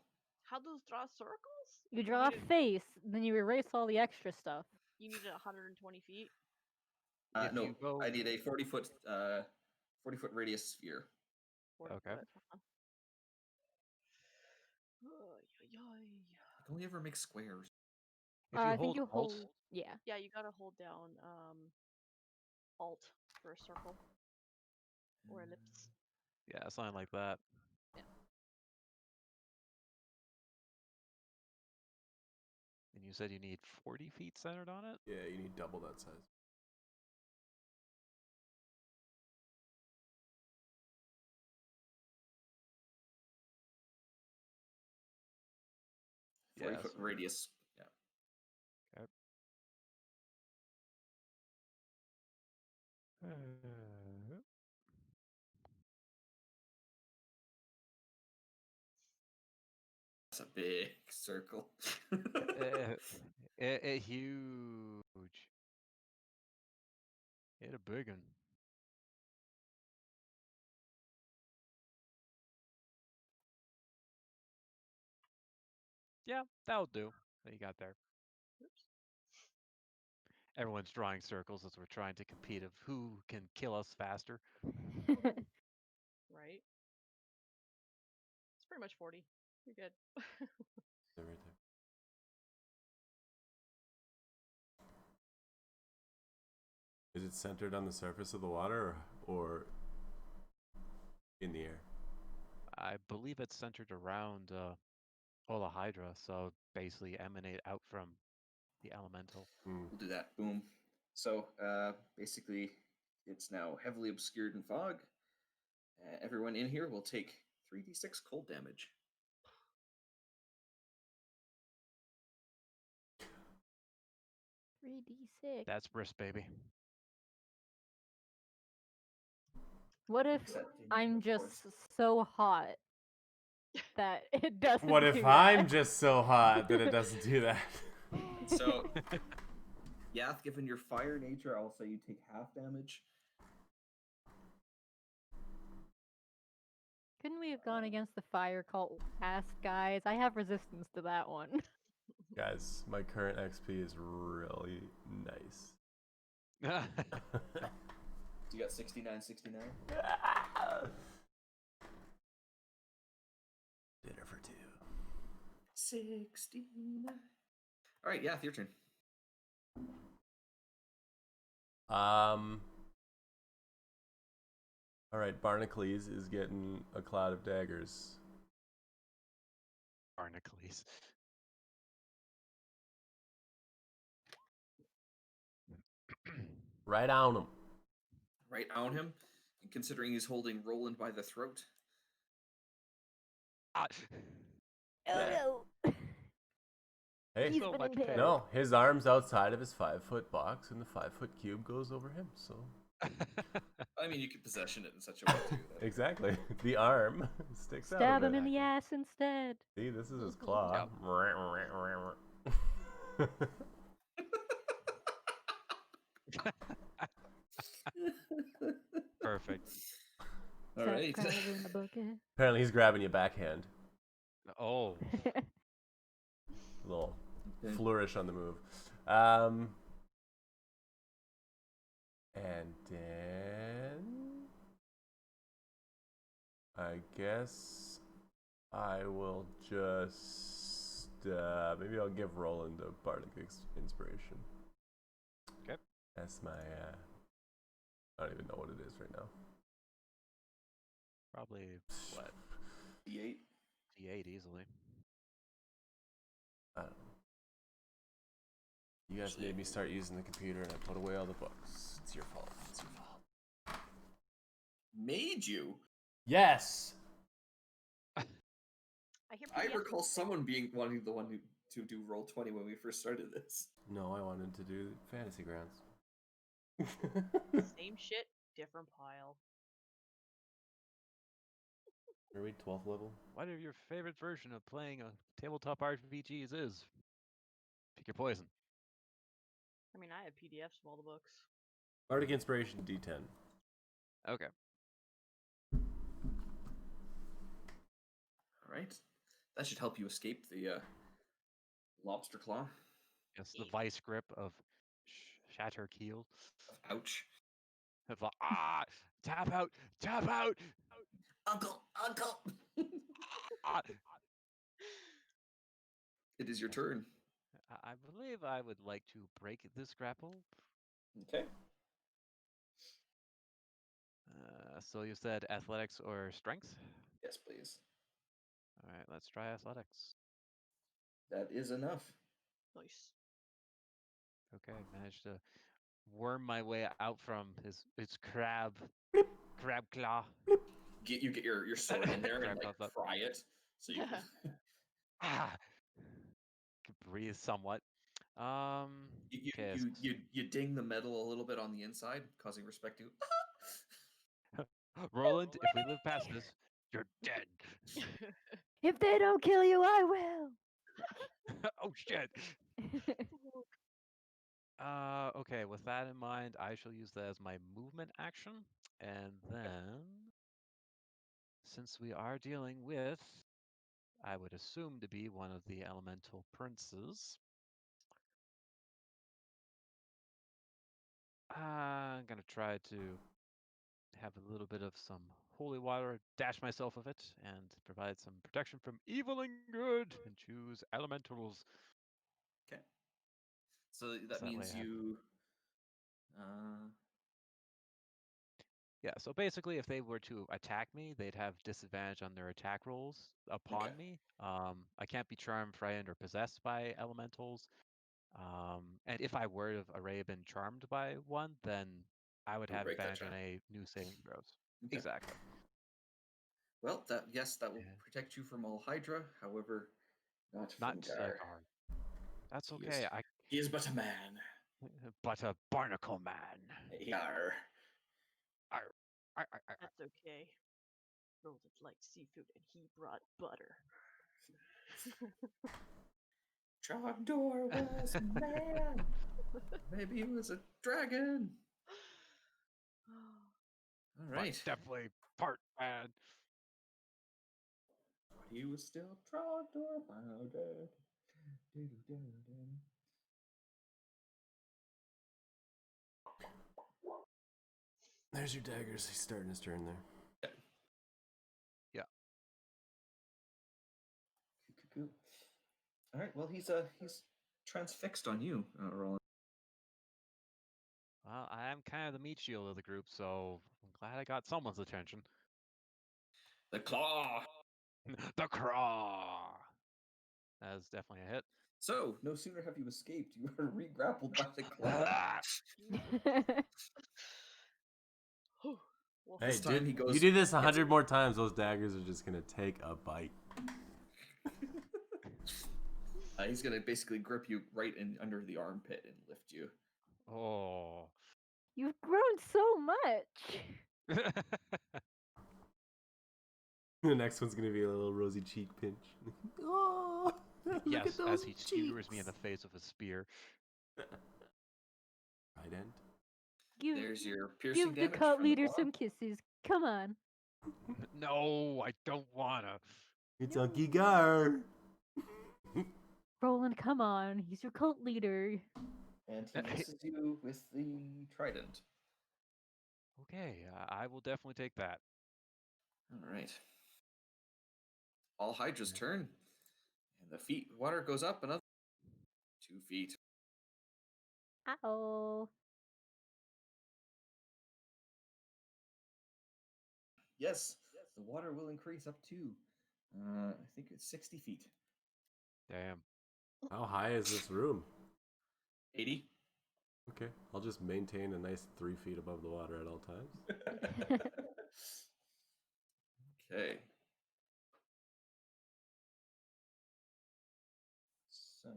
How does draw circles? You draw a need it- face, then you erase all the extra stuff. You need it 120 feet. If No, you go- I need a 40-foot radius sphere. 40 Okay. foot, huh? Ay, ay, ay. I can only ever make squares. If you I hold think you Alt, hold. Yeah. Yeah, you gotta hold down Alt for a circle or ellipse. yeah, something like that. Yeah. And you said you need 40 feet centered on it? Yeah, you need double that size. Yeah, 40-foot so- radius. Yeah. Okay. That's a big circle. Huge. It a big one. Yeah, that'll do. What you got there? Oops. Everyone's drawing circles as we're trying to compete of who can kill us faster. Right. It's pretty much 40. You're good. They're right there. Is it centered on the surface of the water or in the air? I believe it's centered around Ola Hydra, so basically emanate out from the elemental. We'll do that. Boom. So basically, it's now heavily obscured in fog. Everyone in here will take 3d6 cold damage. 3d6. That's brisk, baby. What if Except in I'm uniforms. just so hot that it doesn't What do if that? I'm just so hot that it doesn't do that? So, Yath, given your fire nature, I'll say you take half damage. Couldn't we have gone against the fire cult last, guys? I have resistance to that one. Guys, my current XP is really nice. You got 69, 69? Dinner for two. 69. All right, Yath, your turn. All right, Barnacles is getting a cloud of daggers. Barnacles. Right on him. Right on him, and considering he's holding Roland by the throat. Ah, Yeah. no. Hey, He's so been much impaled. pain. no, his arm's outside of his 5-foot box, and the 5-foot cube goes over him. So I mean, you could possession it in such a way too. That exactly, the arm sticks out. Stab of him it. in the ass instead. See, this is his claw. Perfect. All Trap right. crab in the bucket. Apparently, he's grabbing you backhand. Oh, A little Okay. flourish on the move. And then I guess I will just maybe I'll give Roland a bardic inspiration. Okay. That's my I don't even know what it is right now. probably what? D8. D8 easily. I don't know. You guys made me start using the computer and I put away all the books. It's your fault. It's your fault. Made you? Yes. I hear I PDF recall is someone being wanting the one to do Roll20 when we first started this. No, I wanted to do Fantasy Grounds. same shit, different pile. Are we 12th level? Whatever your favorite version of playing a tabletop RPGs is, pick your poison. I mean, I have PDFs of all the books. Bardic Inspiration D10. Okay. All right. That should help you escape the lobster claw. Yes, the vice grip of Shatterkeel. Ouch. Tap out! Tap out! Uncle! Uncle! Ah. It is your turn. I believe I would like to break this grapple. Okay. So you said athletics or strength? Yes, please. All right, let's try athletics. That is enough. Nice. Okay, managed to worm my way out from his crab claw. You get your sword in there and Grab like puff up. pry it. So you Ah, can breathe somewhat. Okay, you ding the metal a little bit on the inside, causing respect to. Roland, if we live past this, you're dead. If they don't kill you, I will. Oh shit. Okay, with that in mind, I shall use that as my movement action. And then, since we are dealing with, I would assume to be one of the elemental princes, I'm going to try to have a little bit of some holy water, dash myself of it, and provide some protection from evil and good, and choose elementals. Okay. So that that way means I have- you. Yeah, so basically, if they were to attack me, they'd have disadvantage on their attack rolls upon Okay. me. I can't be charmed, frightened, or possessed by elementals. And if I were to have already been charmed by one, then I would You would have break that advantage on charm. a new saving throws. Okay. Exactly. Well, that will Yeah. protect you from all Hydra. However, not from Not Gar. Gar. That's He okay. is- He is but a man. But a barnacle man. Yar. Arr, arr, arr, arr. That's okay. Roland liked seafood and he brought butter. Trogdor was a man. Maybe he was a dragon. All But right. definitely part man. But he was still Trogdor. Powder. There's your daggers. He's starting his turn there. Cool. All right. Well, he's transfixed on you, Roland. Well, I am kind of the meat shield of the group, so I'm glad I got someone's attention. The claw. The craw. That is definitely a hit. So, no sooner have you escaped, you are re-grappled by the claw. Ah, Well, Hey, This time dude, he goes- you do this 100 more times, those daggers are just gonna take a bite. He's gonna basically grip you right in under the armpit and lift you. oh. You've grown so much. The next one's gonna be a little rosy cheek pinch. Oh, look Yes, at those as he skewers me in the cheeks. face with a spear. Right end. Give, There's your piercing give the damage cult from the leader claw. some kisses. Come on. No, I don't wanna. It's Unky Gar. Roland, come on. He's your cult leader. And he misses you with the trident. Okay, I will definitely take that. All right. All Hydra's turn. And the water goes up another 2 feet. Ow. Yes, the water will increase up to, I think it's 60 feet. Damn. How high is this room? 80. Okay, I'll just maintain a nice 3 feet above the water at all times. Okay. So, let's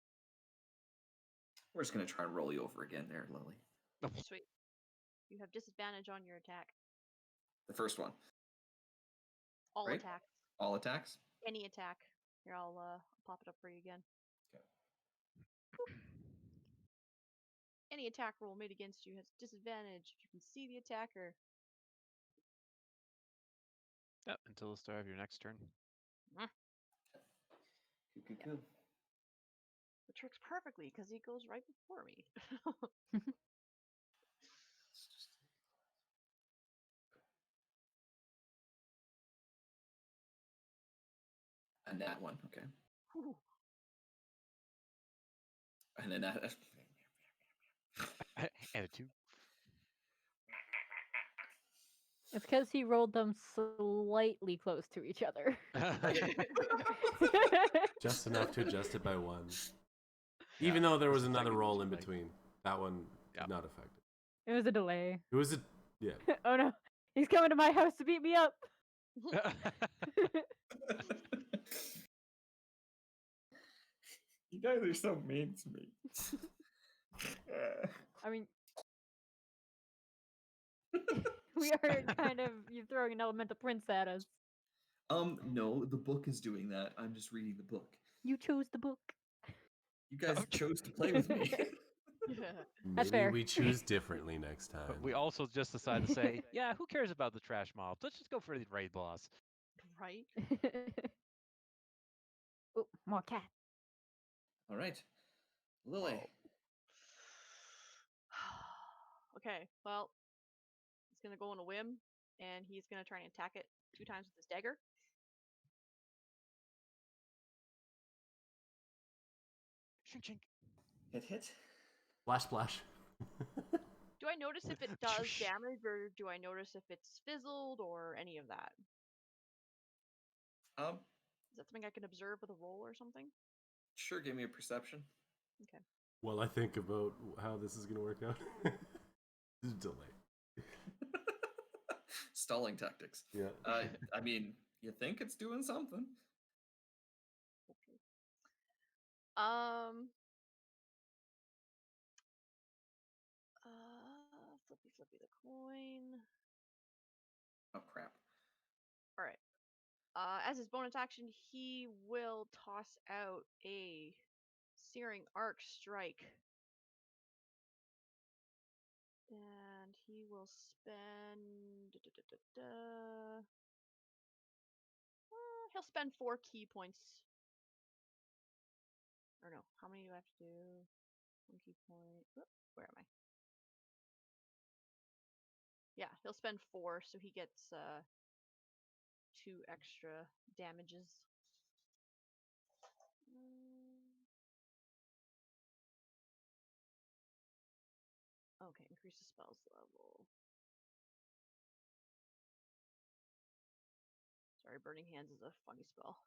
see here. We're just gonna try and roll you over again there, Lily. sweet. You have disadvantage on your attack. The first one. All Right? attacks. All attacks. Any attack. Here, I'll pop it up for you again. Okay. Any attack roll made against you has disadvantage if you can see the attacker. Yep, until the start of your next turn. Cool. Which works perfectly because he goes right before me. Let's just and that one, okay. Whew. And then that. And a 2. It's because he rolled them slightly close to each other. Just enough to adjust it by 1. Even though there was just another checking roll in like- between. That one Yep. did not affect it. It was a delay. It was a yeah. Oh no. He's coming to my house to beat me up. You guys are so mean to me. I mean, we are kind of you throwing an elemental prince at us. No, the book is doing that. I'm just reading the book. You chose the book. You guys chose to play with me. That's Maybe fair. we choose differently next time. But we also just decided to say, yeah, who cares about the trash mobs? Let's just go for the raid boss. Right? Oh, more cat. All right, Lily. Okay, well, he's gonna go on a whim, and he's gonna try and attack it 2 times with his dagger. Shink, shink. Hit. Splash splash. Do I notice if it does damage, or do I notice if it's fizzled, or any of that? Is that something I can observe with a roll or something? Sure. Give me a perception. While I think about how this is gonna work out. This is delay. Stalling tactics. Yeah. I mean, you think it's doing something. Okay. Flippy the coin. Oh crap. All right. As his bonus action, he will toss out a Searing Arc Strike. And he will spend. He'll spend 4 key points. Or no, how many do I have to do? 1 key point. Whoop, where am I? Yeah, he'll spend 4, so he gets 2 extra damages. Okay, increase the spell's level. Sorry, Burning Hands is a funny spell.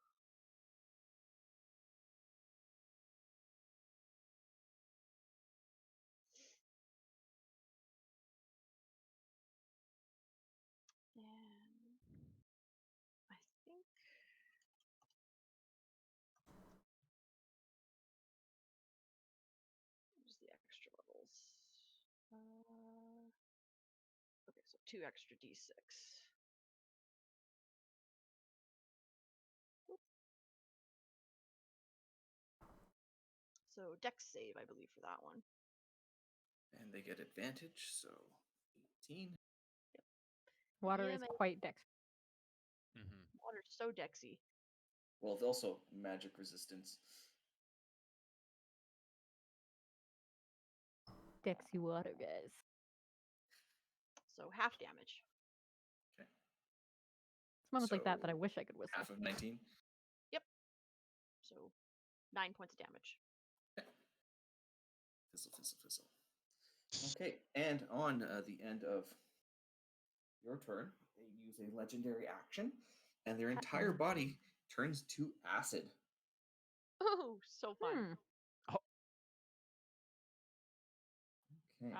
And I think just the extra levels. Okay, so 2 extra d6. Whoop. So dex save, I believe, for that one. And they get advantage, so 18. Water Yeah, is man. quite dex. Water's so dexy. Well, it's also magic resistance. Dexy water, guys. So half damage. Okay. It's moments like that So I wish I could whistle. half of 19. So 9 points of damage. Fizzle, fizzle, fizzle. Okay, and on the end of your turn, they use a legendary action, and their entire body turns to acid. Oh, so fun. Okay.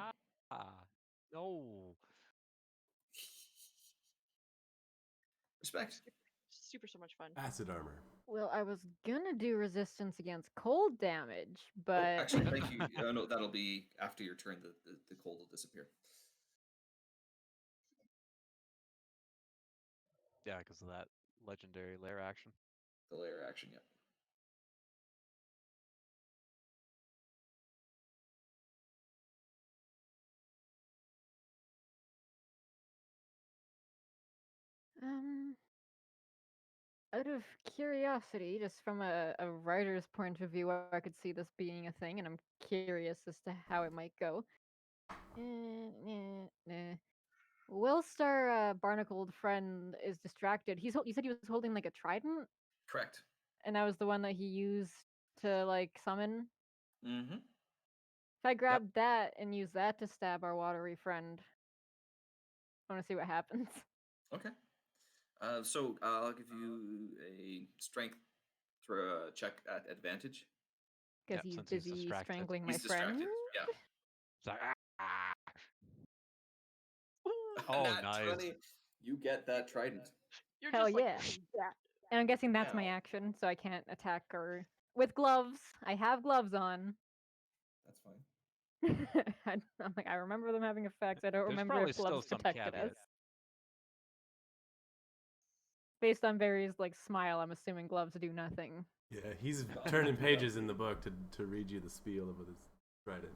No. Respect. Super so much fun. Acid armor. Well, I was gonna do resistance against cold damage, Oh, but actually, thank you. No, that'll be after your turn. The cold will disappear. Yeah, because of that legendary lair action. The layer action, yeah. out of curiosity, just from a writer's point of view, I could see this being a thing, and I'm curious as to how it might go. Whilst our barnacled friend is distracted, you said he was holding like a trident, Correct. and that was the one that he used to like summon. Mm-hmm. If I grab that and use that to stab our watery friend, I want to see what happens. Okay. So I'll give you a strength check at advantage. Because Yep, he's since he's busy distracted. strangling my He's friend. distracted. Yeah. It's like, Oh, Nat nice. 20, you get that trident. You're Hell just like, yeah. And I'm guessing that's my Now- action, so I can't attack or with gloves. I have gloves on. That's fine. I'm like, I remember them having effects. I don't There's remember probably if gloves still some protected us. caveats. Based on Barry's like smile, I'm assuming gloves do nothing. Yeah, he's turning pages in the book to read you the spiel of his trident.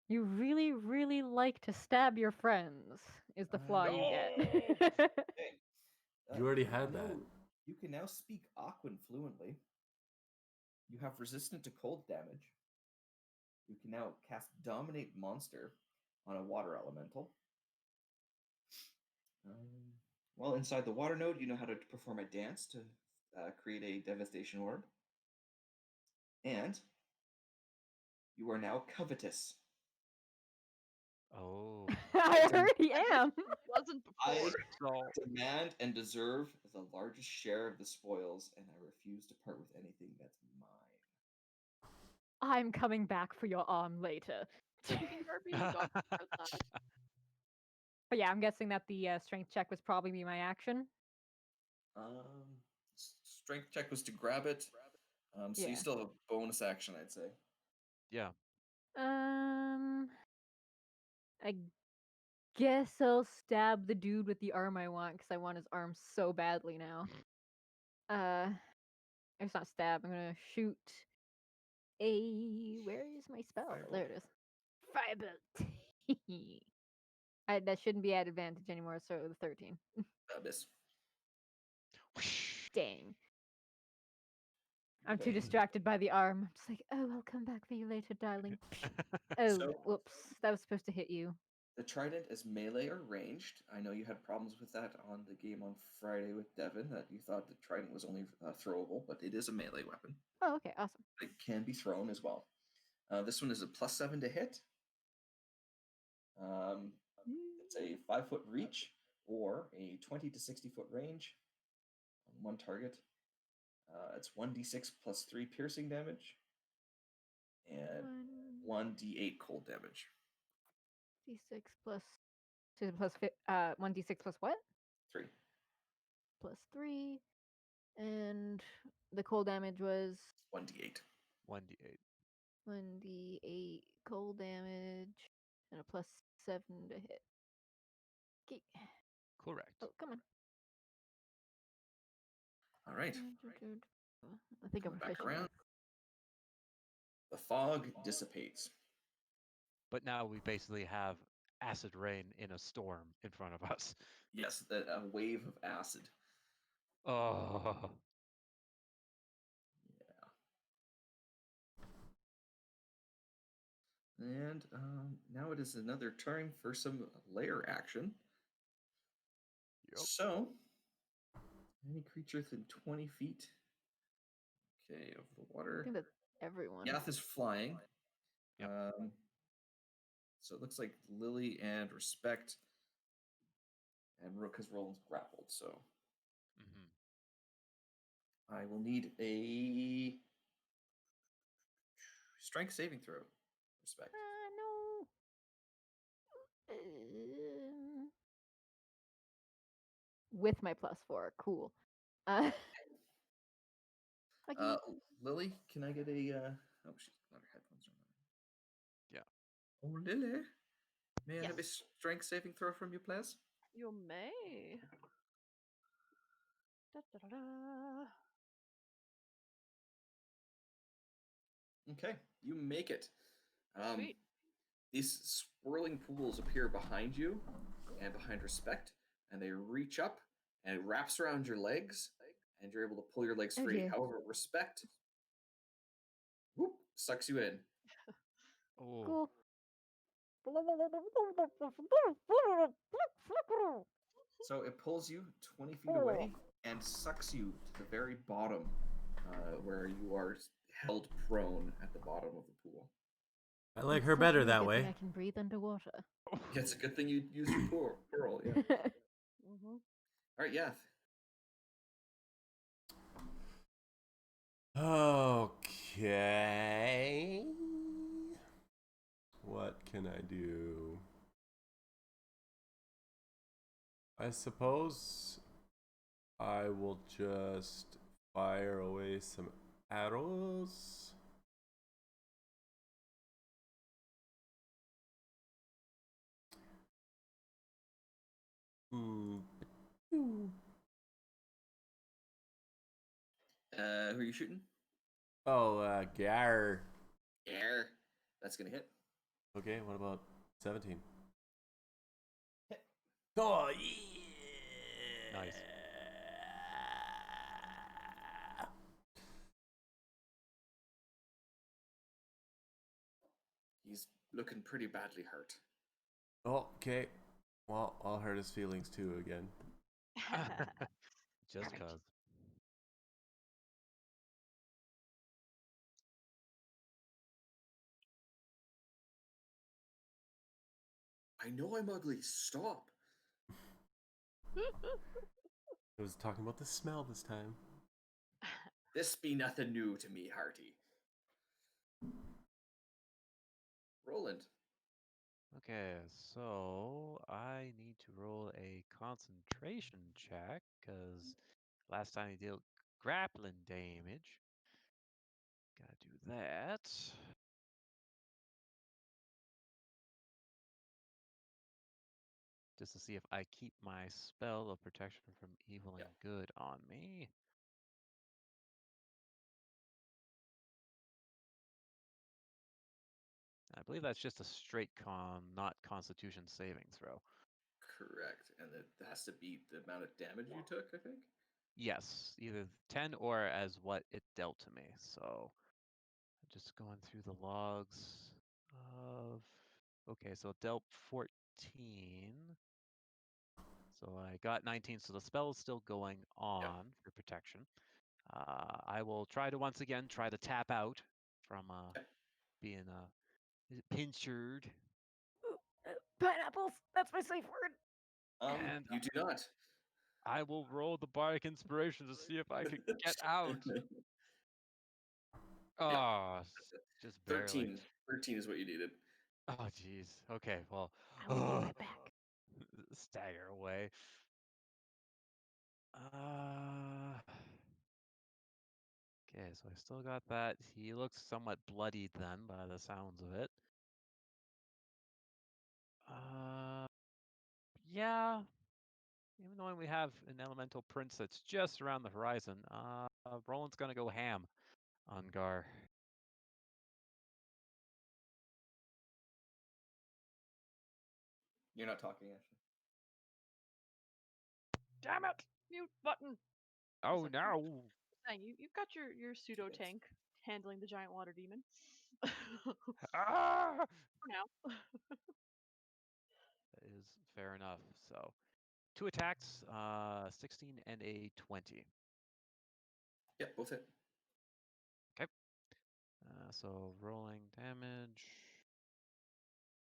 You really, really like to stab your friends, is the flaw you get. Okay. You already had now that. You can now speak Aquan fluently. You have resistant to cold damage. You can now cast Dominate Monster on a water elemental. While inside the water node, you know how to perform a dance to create a devastation orb. And you are now covetous. Oh. I already am. wasn't I before. So, demand and deserve the largest share of the spoils, and I refuse to part with anything that's mine. I'm coming back for your arm later. Darby, you got outside. But yeah, I'm guessing that the strength check was probably be my action. Strength check was to grab it. So Yeah. you still have a bonus action, I'd say. Yeah. I guess I'll stab the dude with the arm I want because I want his arm so badly now. It's not stab. I'm gonna shoot a. Where is my spell? Firebolt. There it is. Firebolt. That shouldn't be at advantage anymore. So the 13. Miss. Dang. I'm too Okay. distracted by the arm. I'm just like, oh, I'll come back for you later, darling. Oh, So- whoops. That was supposed to hit you. The trident is melee or ranged. I know you had problems with that on the game on Friday with Devin, that you thought the trident was only throwable, but it is a melee weapon. Oh, okay, awesome. It can be thrown as well. This one is a +7 to hit. It's a 5-foot reach or a 20 to 60-foot range on one target. It's 1d6 plus 3 piercing damage and 1d8 cold damage. D6 plus. So plus 1d6 plus what? 3. Plus 3. And the cold damage was 1d8. 1d8. 1d8 cold damage and a +7 to hit. Okay. Correct. Oh, come on. All right. I think I'm Coming back efficient. around. The fog dissipates. But now we basically have acid rain in a storm in front of us. Yes, a wave of acid. Oh. And now it is another turn for some lair action. Yep. So, any creature within 20 feet, okay, of the I water. think that's everyone. Yath is flying. Yep. So it looks like Lily and Respect and Rook, because Roland's grappled. So Mhm. I will need a strength saving throw. Respect. No. With my +4. Cool. Okay. Lily, can I get a? Oh, she's got her headphones on. Yeah. Oh, Lily, may I have a Yes. strength saving throw from you, please? You may. Da-da-da-da. Okay, you make it. Sweet. These swirling pools appear behind you and behind Respect, and they reach up and it wraps around your legs, and you're able to pull your legs Oh, free. dear. However, Respect whoop, sucks you in. Oh. Cool. So it pulls you 20 feet away and sucks you to the very bottom, where you are held prone at the bottom of the pool. I like It's her such better a that good way. thing I can breathe underwater. Yeah, it's a good thing you used your pearl. Yeah. Mm-hmm. All right, Yath. Okay. What can I do? I suppose I will just fire away some arrows. Who are you shooting? Oh, Gar. Air. That's gonna hit. Okay, what about 17? Hit. Oh, yeah. Nice. He's looking pretty badly hurt. Okay. Well, I'll hurt his feelings too again. Just cause. I know I'm ugly. Stop. I was talking about the smell this time. This be nothing new to me, Hearty. Roland. Okay, so I need to roll a concentration check because last time he dealt grappling damage. Gotta do that. Just to see if I keep my spell of protection from evil and good on me. I believe that's just a straight not constitution saving throw. Correct. And it has to beat the amount of damage you took, I think. Yes, either 10 or as what it dealt to me. So just going through the logs of. Okay, so it dealt 14. So I got 19, so the spell is still going on for protection. I will try to once again try to tap out from being pinchered. Pineapples. That's my safe word. And You do not. I will roll the bardic inspiration to see if I can get out. Oh, just barely. 13. 13 is what you needed. Oh, jeez. Okay, well, I will be right back. stagger away. Okay, so I still got that. He looks somewhat bloodied then, by the sounds of it. Yeah. Even though we have an elemental prince that's just around the horizon, Roland's gonna go ham on Gar. You're not talking, actually. Damn it! Mute button. Oh like, no! Saying you've got your pseudo tank handling the giant water demon. Ah! For now. That is fair enough. So, 2 attacks, 16 and a 20. Yeah, both hit. Okay. So rolling damage.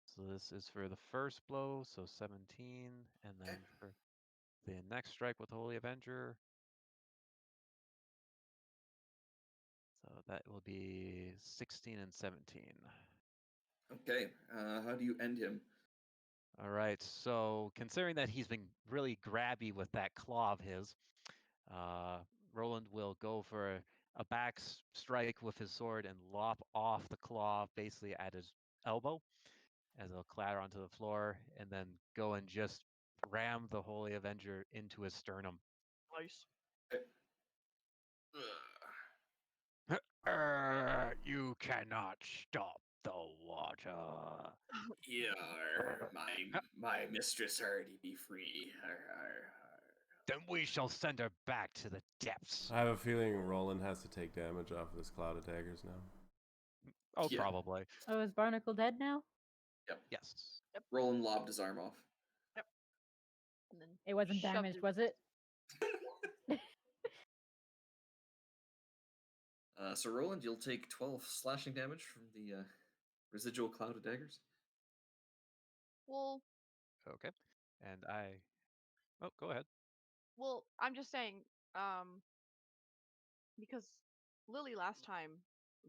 So this is for the first blow, so 17, and then for the next strike with Holy Avenger. So that will be 16 and 17. Okay. How do you end him? All right. So considering that he's been really grabby with that claw of his, Roland will go for a back strike with his sword and lop off the claw basically at his elbow as it'll clatter onto the floor, and then go and just ram the Holy Avenger into his sternum. Nice. You cannot stop the water. Yeah, my mistress already be free. Then we shall send her back to the depths. I have a feeling Roland has to take damage off of this cloud of daggers now. Oh, Yeah. probably. Oh, is Barnacle dead now? Yep. Yes. Roland lobbed his arm off. And then It wasn't shoved damaged, his- was it? So Roland, you'll take 12 slashing damage from the residual cloud of daggers. Well, Okay. And I. Oh, go ahead. well, I'm just saying, because Lily last time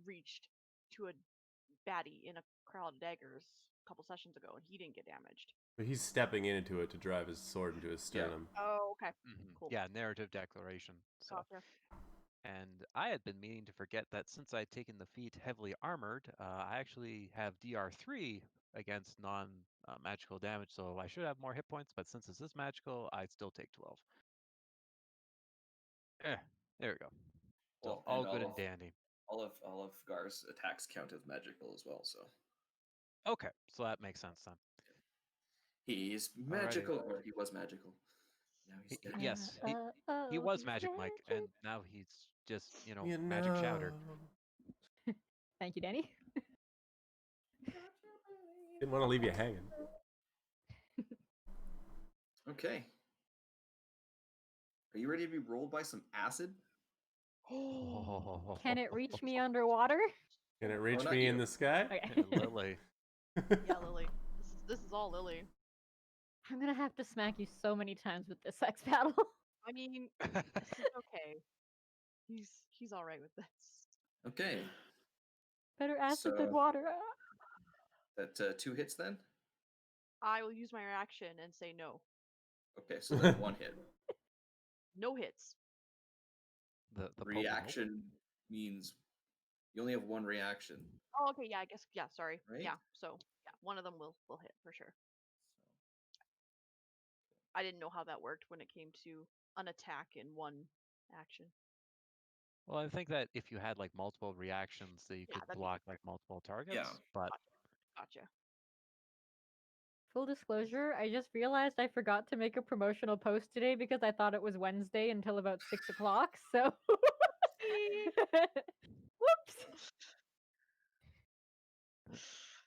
reached to a baddie in a crowd of daggers a couple sessions ago, and he didn't get damaged. But he's stepping into it to drive his sword into his sternum. Oh, okay. Mhm. Cool. Yeah, narrative declaration. So. Gotcha. And I had been meaning to forget that since I'd taken the feat heavily armored, I actually have DR3 against non-magical damage, so I should have more hit points, but since this is magical, I'd still take 12. There we go. So Well, all and good and dandy. All of Gar's attacks count as magical as well, so Okay, so that makes sense then. he's magical, or he was magical. Now he's dead. Yes, he was Magic Mike, and now he's just, Magic Chowder. Thank you, Danny. Didn't want to leave you hanging. Okay. Are you ready to be rolled by some acid? Can it reach me underwater? Can it reach not me in you. the sky? Okay. Lily. Yeah, Lily. This is all Lily. I'm gonna have to smack you so many times with this sex battle. I mean, it's okay. He's all right with this. Okay. Better acid So- than water. That 2 hits then? I will use my reaction and say no. Okay, so then one hit. No hits. The poke and hope. Reaction means you only have one reaction. Oh, okay, yeah, I guess, yeah, sorry. Right? Yeah, so, yeah, one of them will hit for sure. I didn't know how that worked when it came to an attack in one action. Well, I think that if you had like multiple reactions, that you Yeah, could that'd be block like multiple targets. Yeah. But Gotcha. Full disclosure, I just realized I forgot to make a promotional post today because I thought it was Wednesday until about 6 o'clock, so... Whoops!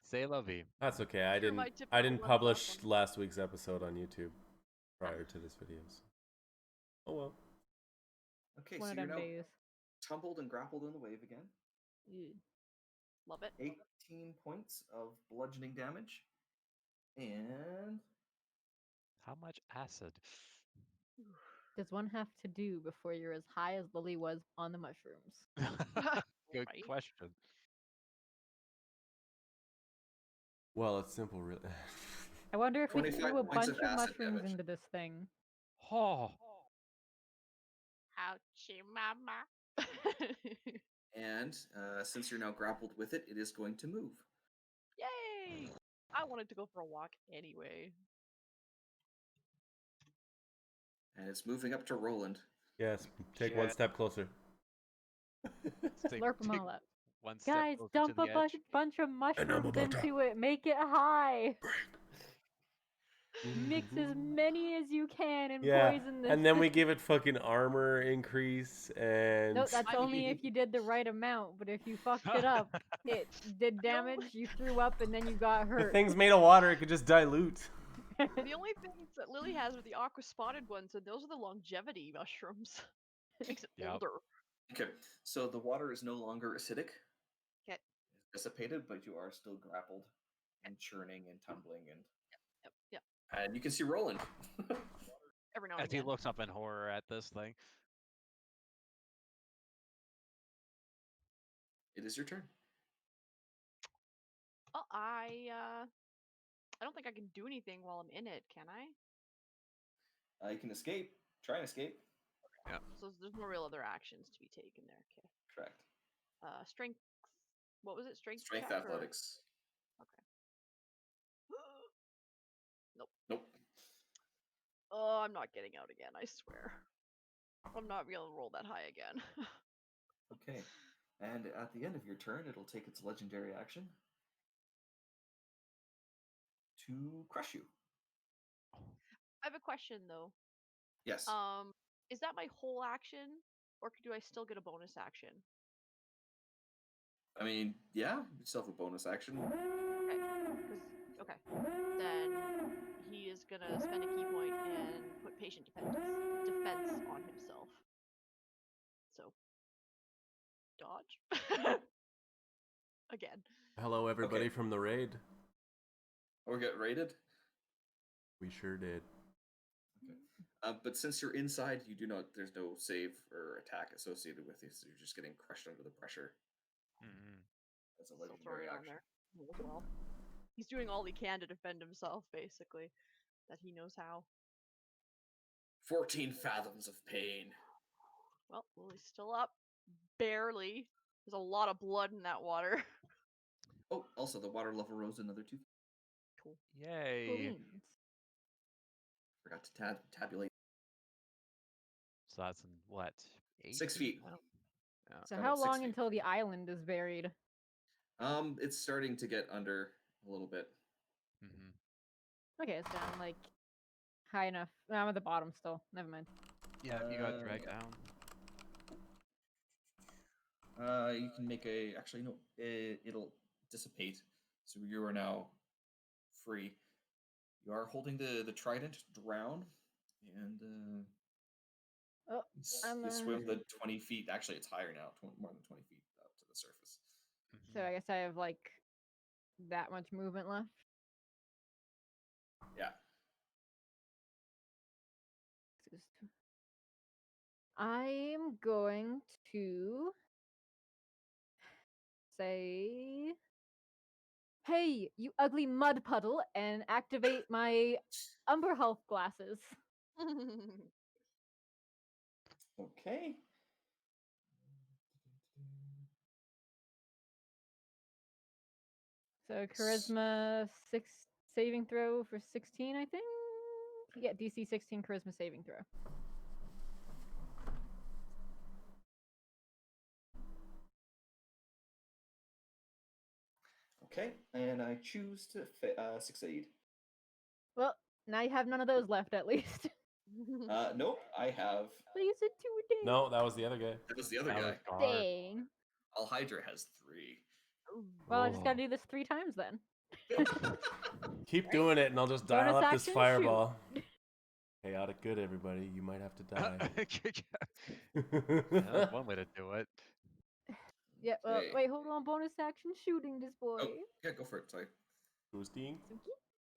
say la vie. That's okay. I Sure, didn't. my I typical didn't level up publish one. last week's episode on YouTube prior to this video. So. Oh well. Okay, One so of you're them now days. tumbled and grappled in the wave again. Love it. 18 points of bludgeoning damage. And How much acid? Does one have to do before you're as high as Lily was on the mushrooms? Good Right. question. Well, it's simple, really. I wonder if we 25 threw a points bunch of of acid mushrooms damage. into this thing. Oh, Ouchie mama. And since you're now grappled with it, it is going to move. Yay! I wanted to go for a walk anyway. And it's moving up to Roland. Yes. Take one shit. step closer. Take- Slurp them take all up. One step Guys, closer dump to a the edge. bunch of mushrooms about to into it. Make it high. Mix as Mhm. many as you can and Yeah, poison this and then we thing. give it fucking armor increase and. No, that's I only mean- if you did the right amount. But if you fucked it up, it did damage, you threw up, and then you got The hurt. thing's made of water. It could just dilute. The only things that Lily has are the aqua spotted ones, and those are the longevity mushrooms. It makes it Yep. older. Okay, so the water is no longer acidic. Okay. It's dissipated, but you are still grappled and churning and tumbling Yep. and you can see Roland. Every now and As he again. looks up in horror at this thing. It is your turn. Well, I don't think I can do anything while I'm in it, can I? You can escape. Try and escape. So there's no real other actions to be taken there. Okay. Correct. Strength. What was it? Strength. Strength check or- athletics. Nope. Oh, I'm not getting out again. I swear. I'm not gonna roll that high again. Okay. And at the end of your turn, it'll take its legendary action to crush you. I have a question though. Yes. Is that my whole action, or do I still get a bonus action? I mean, yeah, you still have a bonus action. Okay. Then he is gonna spend a key point and put patient defense on himself. So dodge again. Hello, everybody Okay. from the raid. Or get raided. We sure did. But since you're inside, you do not. There's no save or attack associated with you, so you're just getting crushed under the pressure. Mm-hmm. That's a Still legendary throwing it on action. there as well. He's doing all he can to defend himself, basically, that he knows how. 14 fathoms of pain. Well, Lily's still up, barely. There's a lot of blood in that water. Oh, also the water level rose another 2. Cool. Yay. Balloons. Forgot to tabulate. So that's in what? 6 feet. I don't- Yeah. So About how 6 long feet. until the island is buried? It's starting to get under a little bit. Mm-hmm. Okay, it's down like high enough. No, I'm at the bottom still. Never mind. Yeah, you got dragged down. You can make a. Actually, no. It'll dissipate. So you are now free. You are holding the trident drown, and Oh, you swim the 20 feet. Actually, it's higher now. More than 20 feet up to the surface. So I guess I have like that much movement left. Yeah. I'm going to say Hey, you ugly mud puddle, and activate my Umber Health glasses. Okay. So charisma 6 saving throw for 16, I think. You get DC 16 charisma saving throw. Okay, and I choose to succeed. Well, now you have none of those left at least. Nope, I have. But you said 2 a day. No, that was the other guy. That was the other That guy. was Gar. Dang. All Hydra has 3. Ooh. Well, I just Oh. gotta do this 3 times then. Keep doing it, and I'll just Bonus dial up this action, shoot. fireball. Chaotic good, everybody. You might have to die. Yeah, that's one way to do it. Yeah, well, Okay. wait, hold on. Bonus action shooting this boy. Oh, yeah, go for it. Sorry. Boosting.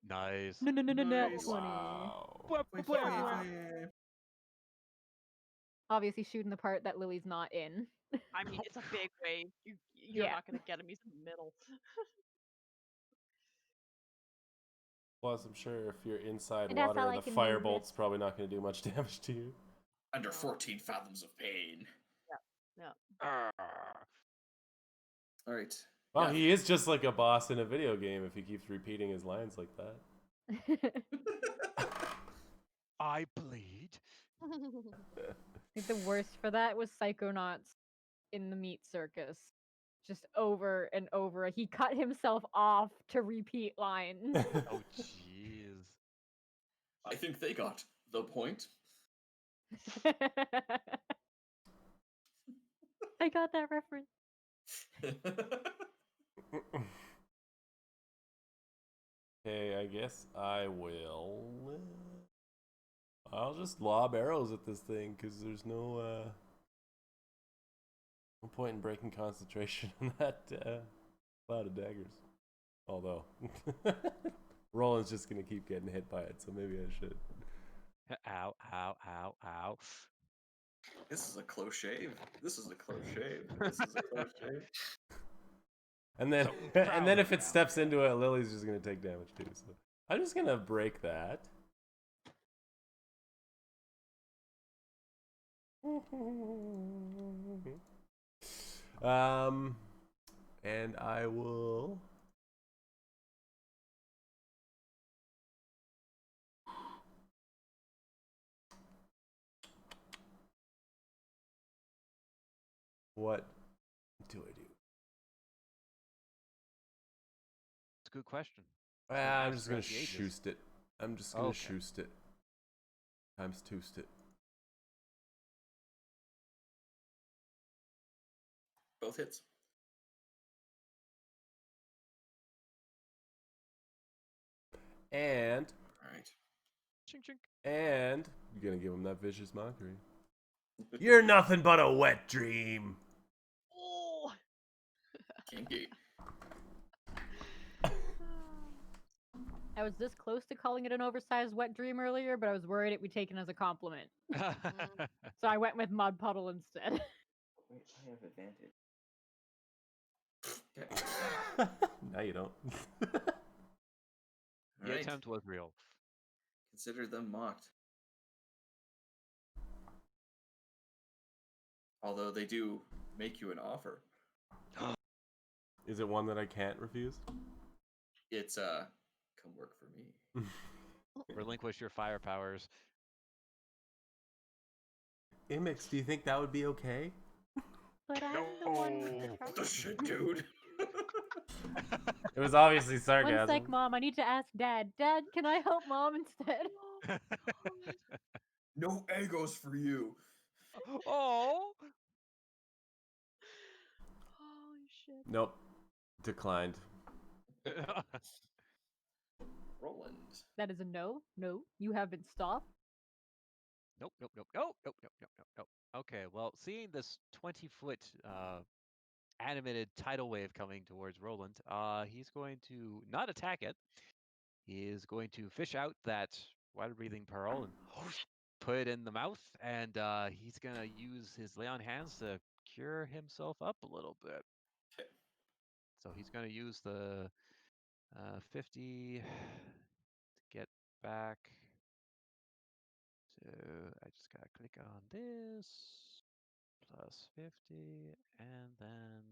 Nice. No, nat Nice. 20. Wow. Obviously shooting the part that Lily's not in. I mean, it's a big wave. You're Yeah. not gonna get him. He's in the middle. Plus, I'm sure if you're inside And that's how water, I the can move it. firebolt's probably not going to do much damage to you. Under 14 fathoms of pain. Arr. All right. Well, Yeah. he is just like a boss in a video game if he keeps repeating his lines like that. I bleed. I think the worst for that was Psychonauts in the meat circus. Just over and over. He cut himself off to repeat lines. Oh, jeez. I think they got the point. I got that reference. Okay, I guess I will. I'll just lob arrows at this thing because there's no point in breaking concentration on that cloud of daggers. Although Roland's just gonna keep getting hit by it, so maybe I should. Ow, ow, ow, ow. This is a close shave. This is a close shave. This is a close shave. And then So and then proud if it now. steps into it, Lily's just gonna take damage too. So I'm just gonna break that. And I will. What do I do? It's a good question. I'm asked just gonna throughout the ages. shoost it. I'm just gonna Okay. shoost it. Times twost it. Both hits. And All right. Chink, chink. and you're gonna give him that vicious mockery. You're nothing but a wet dream. Oh. Kinky. I was this close to calling it an oversized wet dream earlier, but I was worried it would be taken as a compliment. So I went with mud puddle instead. Wait, I have advantage. Okay. Now you don't. The All right. attempt was real. Consider them mocked. Although they do make you an offer. Is it one that I can't refuse? It's come work for me. Relinquish your fire powers. Imix, do you think that would be okay? But I'm the one with the No. What the trouble. shit, dude? It was obviously One sarcasm. sec, Mom. I need to ask Dad. Dad, can I help Mom instead? No egos for you. Oh. Holy shit. Nope. Declined. Roland. That is a no. No, you have been stopped. Nope, nope, nope, nope, nope, nope, nope, nope, nope. Okay, well, seeing this 20-foot animated tidal wave coming towards Roland, he's going to not attack it. He is going to fish out that water-breathing pearl and put it in the mouth, and he's going to use his lay on hands to cure himself up a little bit. Okay. So he's going to use the 50 to get back. So I just gotta click on this. Plus 50, and then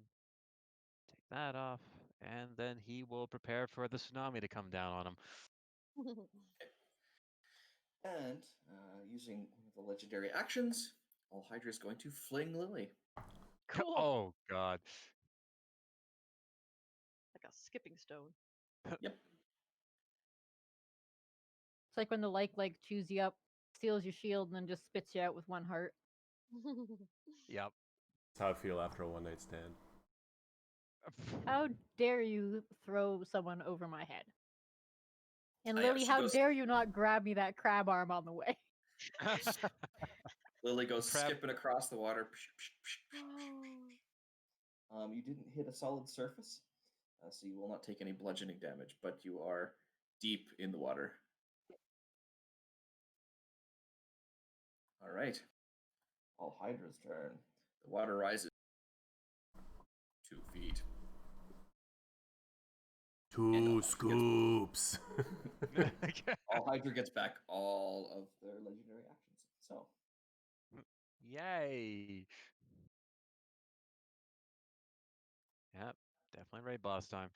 take that off, and then he will prepare for the tsunami to come down on him. And using one of the legendary actions, All Hydra is going to fling Lily. Cool. Oh god. Like a skipping stone. Yep. It's like when the like chews you up, steals your shield, and then just spits you out with one heart. Yep. That's how I feel after a one night stand. How dare you throw someone over my head? And Oh, yeah, Lily, she how goes- dare you not grab me that crab arm on the way? Lily goes Crab- skipping across the water. You didn't hit a solid surface, so you will not take any bludgeoning damage, but you are deep in the water. All right. All Hydra's turn. The water rises 2 feet. And Two All scoops. All Hydra gets back all of their legendary actions. So, Yay. Yep. Definitely raid boss time.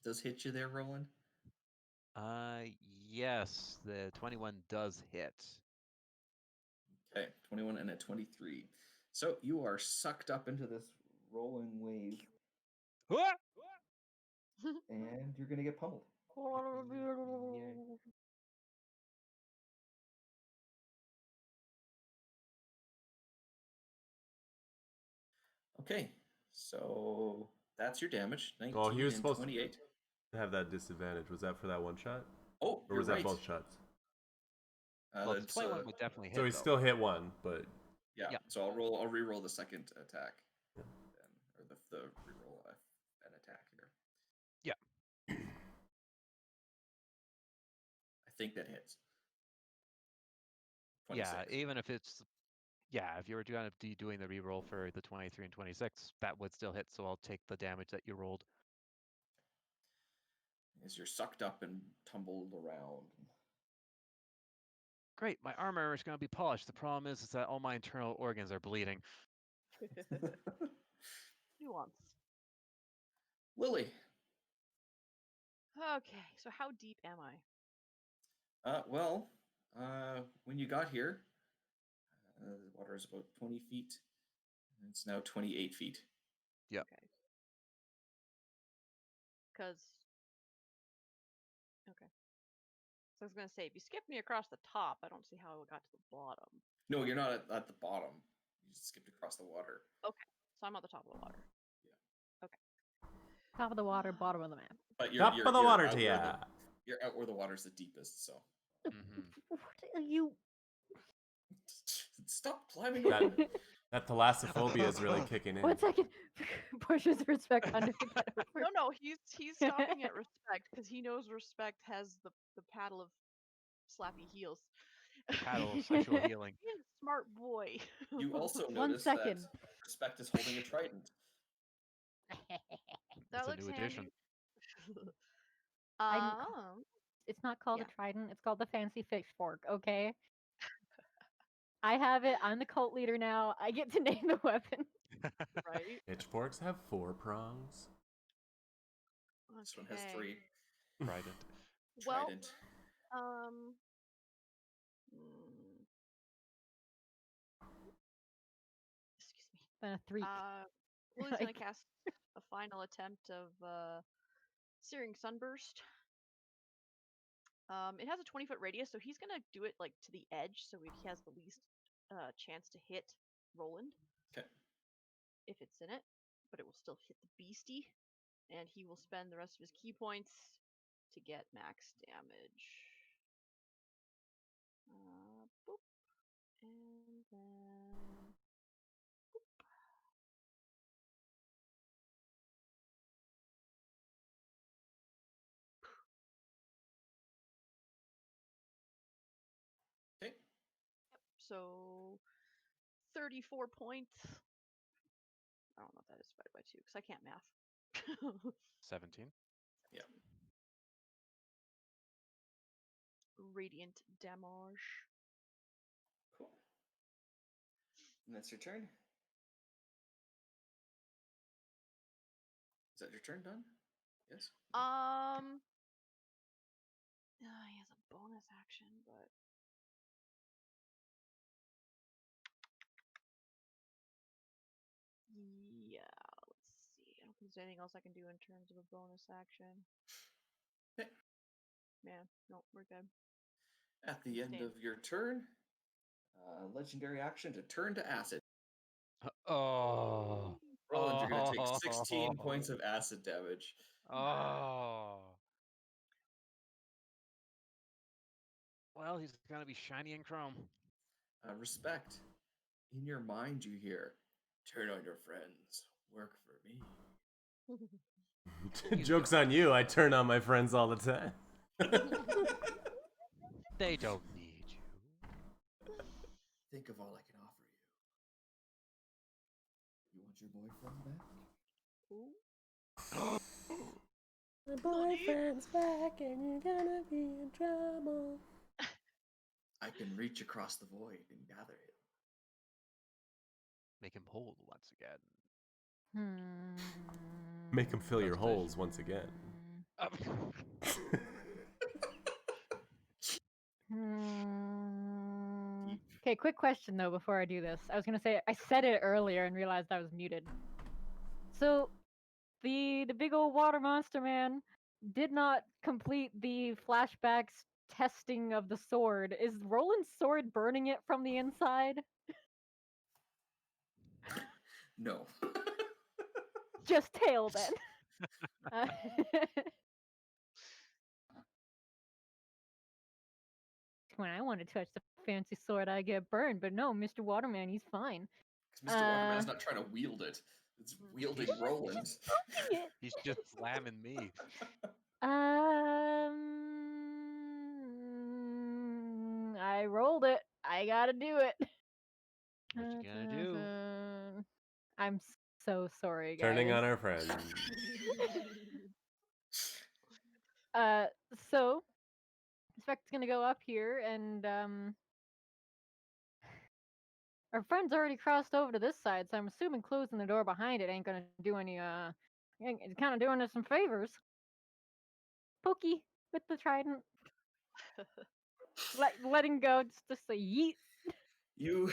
did those hit you there, Roland? Yes, the 21 does hit. Okay, 21 and a 23. So you are sucked up into this rolling wave, and you're going to get pummeled. Okay, so that's your damage. 19 Oh, he was and supposed 28. to have that disadvantage. Was that for that one shot? Oh, Or you're was right. that both shots? Well, the That's, 21 would definitely hit. So he though. still hit one, but yeah. Yeah. So I'll re-roll the second attack, then, or the re-roll an attack here. Yeah. I think that hits. Yeah, 26. even if it's if you were going to be doing the reroll for the 23 and 26, that would still hit, so I'll take the damage that you rolled. As you're sucked up and tumbled around. Great, my armor is going to be polished. The problem is that all my internal organs are bleeding. Nuance. Lily. Okay, so how deep am I? Well, when you got here, the water is about 20 feet. And it's now 28 feet. Yep. Okay. Because. Okay. So I was gonna say, if you skip me across the top, I don't see how it got to the bottom. No, you're not at the bottom. You just skipped across the water. Okay, so I'm at the top of the water. Top of the water, bottom of the map. But top of the water out to where ya. You're out where the water's the deepest, so. Mhm. What are you? Stop climbing That- over. That thalassophobia is really kicking in. 1 second. Pushes respect under the bed over. No, he's stopping at respect because he knows respect has the paddle of slappy heels. Paddle of sexual healing. He's a smart boy. You also 1 notice second. that Respect is holding a trident. That It's a looks new handy. addition. I'm- Um, It's not called Yeah. a trident. It's called the fancy fish fork. Okay. I have it. I'm the cult leader now. I get to name the weapon. right. Pitchforks have 4 prongs. This one has Okay. 3. Trident. Well, Trident. mm, excuse me. Then a 3. Lily's gonna Like- cast a final attempt of Searing Sunburst. It has a 20-foot radius, so he's gonna do it like to the edge, so he has the least chance to hit Roland. Okay. If it's in it, but it will still hit the beastie, and he will spend the rest of his key points to get max damage. Boop, and then. Okay. So 34 points. I don't know what that is divided by 2 because I can't math. 17. Yeah. Radiant damage. Cool. And that's your turn. Is that your turn done? Yes. He has a bonus action, but yeah, let's see. I don't think there's anything else I can do in terms of a bonus action. Okay. Yeah, no, we're good. At the end of your turn, legendary action to turn to acid. Oh. Roland, you're going to take 16 points of acid damage. Oh. Well, he's gonna be shiny and chrome. Respect. In your mind, you hear, "Turn on your friends. Work for me." Joke's on you. I turn on my friends all the time. They don't need you. Think of all I can offer you. You want your boyfriend back? Ooh. My boyfriend's back and you're gonna be in trouble. I can reach across the void and gather it. Make him whole once again. Make him fill your That's good. holes once again. Okay, quick question though before I do this. I was gonna say I said it earlier and realized I was muted. So the big old water monster man did not complete the flashbacks testing of the sword. Is Roland's sword burning it from the inside? No. Just tail then. When I want to touch the fancy sword, I get burned. But no, Mr. Waterman, he's fine. Because Mr. Waterman's not trying to wield it. It's wielding Roland. Poking it. He's just slamming me. I rolled it. I gotta do it. What you gonna do? I'm so sorry, guys. Turning on our friends. So Spectre's gonna go up here, and our friend's already crossed over to this side, so I'm assuming closing the door behind it ain't gonna do any it's kind of doing us some favors. Pokey with the trident, letting go, just a yeet. You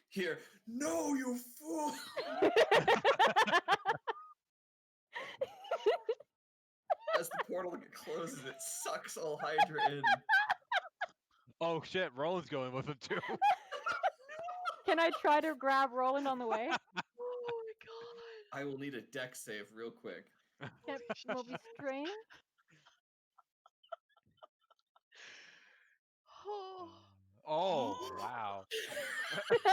hear, "No, you fool!" As the portal closes, it sucks all Hydra in. Oh shit, Roland's going with him too. Can I try to grab Roland on the way? Oh my god. I will need a deck save real quick. Will be strain. Oh, Oh, wow. Respect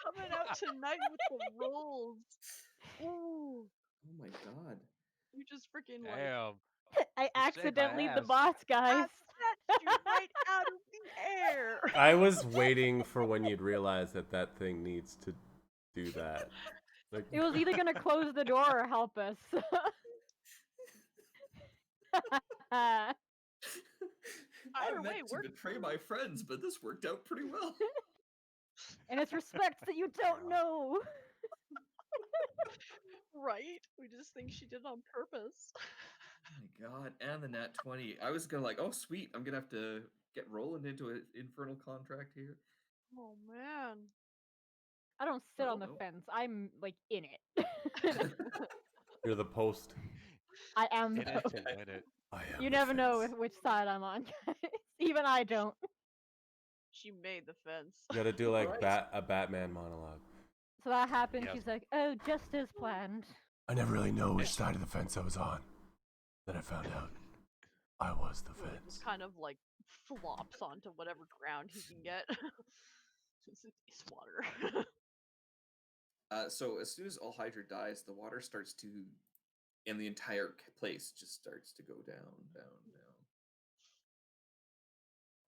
coming out tonight with the rolls. Ooh, Oh my god. you just freaking like Damn. I accidentally the ass. boss, guys. I snatched you right out of the air. I was waiting for when you'd realize that that thing needs to do that. Like, It was either gonna close the door or help us. I Either way, meant to worked betray my friends, but this worked out pretty well. And it's respect that you don't know. right? We just think she did it on purpose. Oh my god, and the nat 20. I was gonna oh sweet, I'm gonna have to get Roland into an infernal contract here. Oh man. I don't sit on the no. fence. I'm like in it. you're the post. I am. In it to win it. I am You the never know fence. which side I'm on, guys. Even I don't. She made the fence. You gotta do like Right. a Batman monologue. So that happened. Yes. She's like, "Oh, just as planned." I never really know which side of the fence I was on. Then I found out I was the Roland fence. kind of like flops onto whatever ground he can get. It's water. So as soon as all Hydra dies, the water starts to, and the entire place just starts to go down, down, down.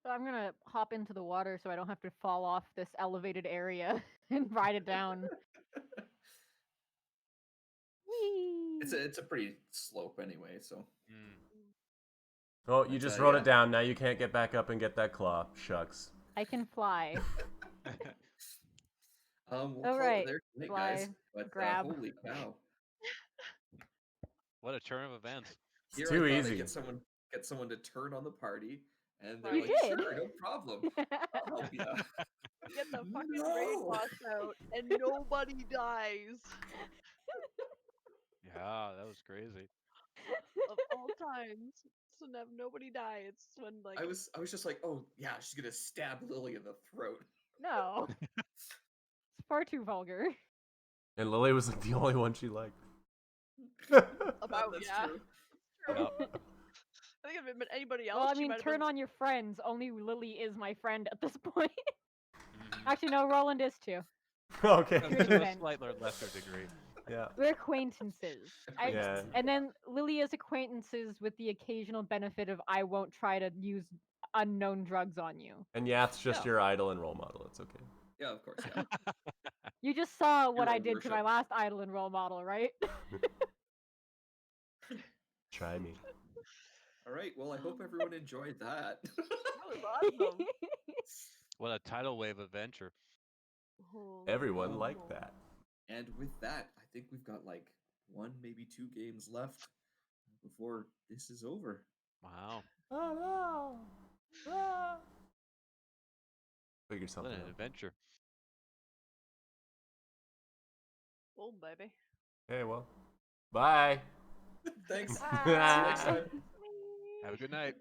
So I'm gonna hop into the water so I don't have to fall off this elevated area and ride it down. It's a pretty slope anyway, so Mm. Oh, you But, just wrote yeah. it down. Now you can't get back up and get that claw. Shucks. I can fly. we'll Oh, call right. it there tonight, Fly, guys. But grab. holy cow. What a turn of events. It's Here too I thought easy. I'd get someone to turn on the party, and they're You like, did. "Sure, no problem. I'll help ya." Get the fucking raid No. boss out, and nobody dies. Yeah, that was crazy. Of all times, to have nobody die, it's when like I was just like, "Oh yeah, she's gonna stab Lily in the throat." No. It's far too vulgar. And Lily was like the only one she liked. about That's yeah. true. Yep. I think if it been anybody else, Well, I she mean, might have turn been. on your friends. Only Lily is my friend at this point. Mhm. Actually, no, Roland is too. Okay. To an To a extent. slightly lesser degree. Yeah. We're acquaintances. Yeah. And then Lily is acquaintances with the occasional benefit of I won't try to use unknown drugs on you. And Yath's just Yeah. your idol and role model. It's okay. Yeah, of course. Yeah. You just saw what Hero I did to my worship. last idol and role model, right? Try me. All right. Well, I hope everyone enjoyed that. That was awesome. What a tidal wave adventure. Holy Everyone Oh. liked that. And with that, I think we've got like 1, maybe 2 games left before this is over. Wow. Oh no. Ah. Figure What something an out. adventure. Oh, baby. Hey, well. Bye. Thanks. See you Bye. next time. Have a good night.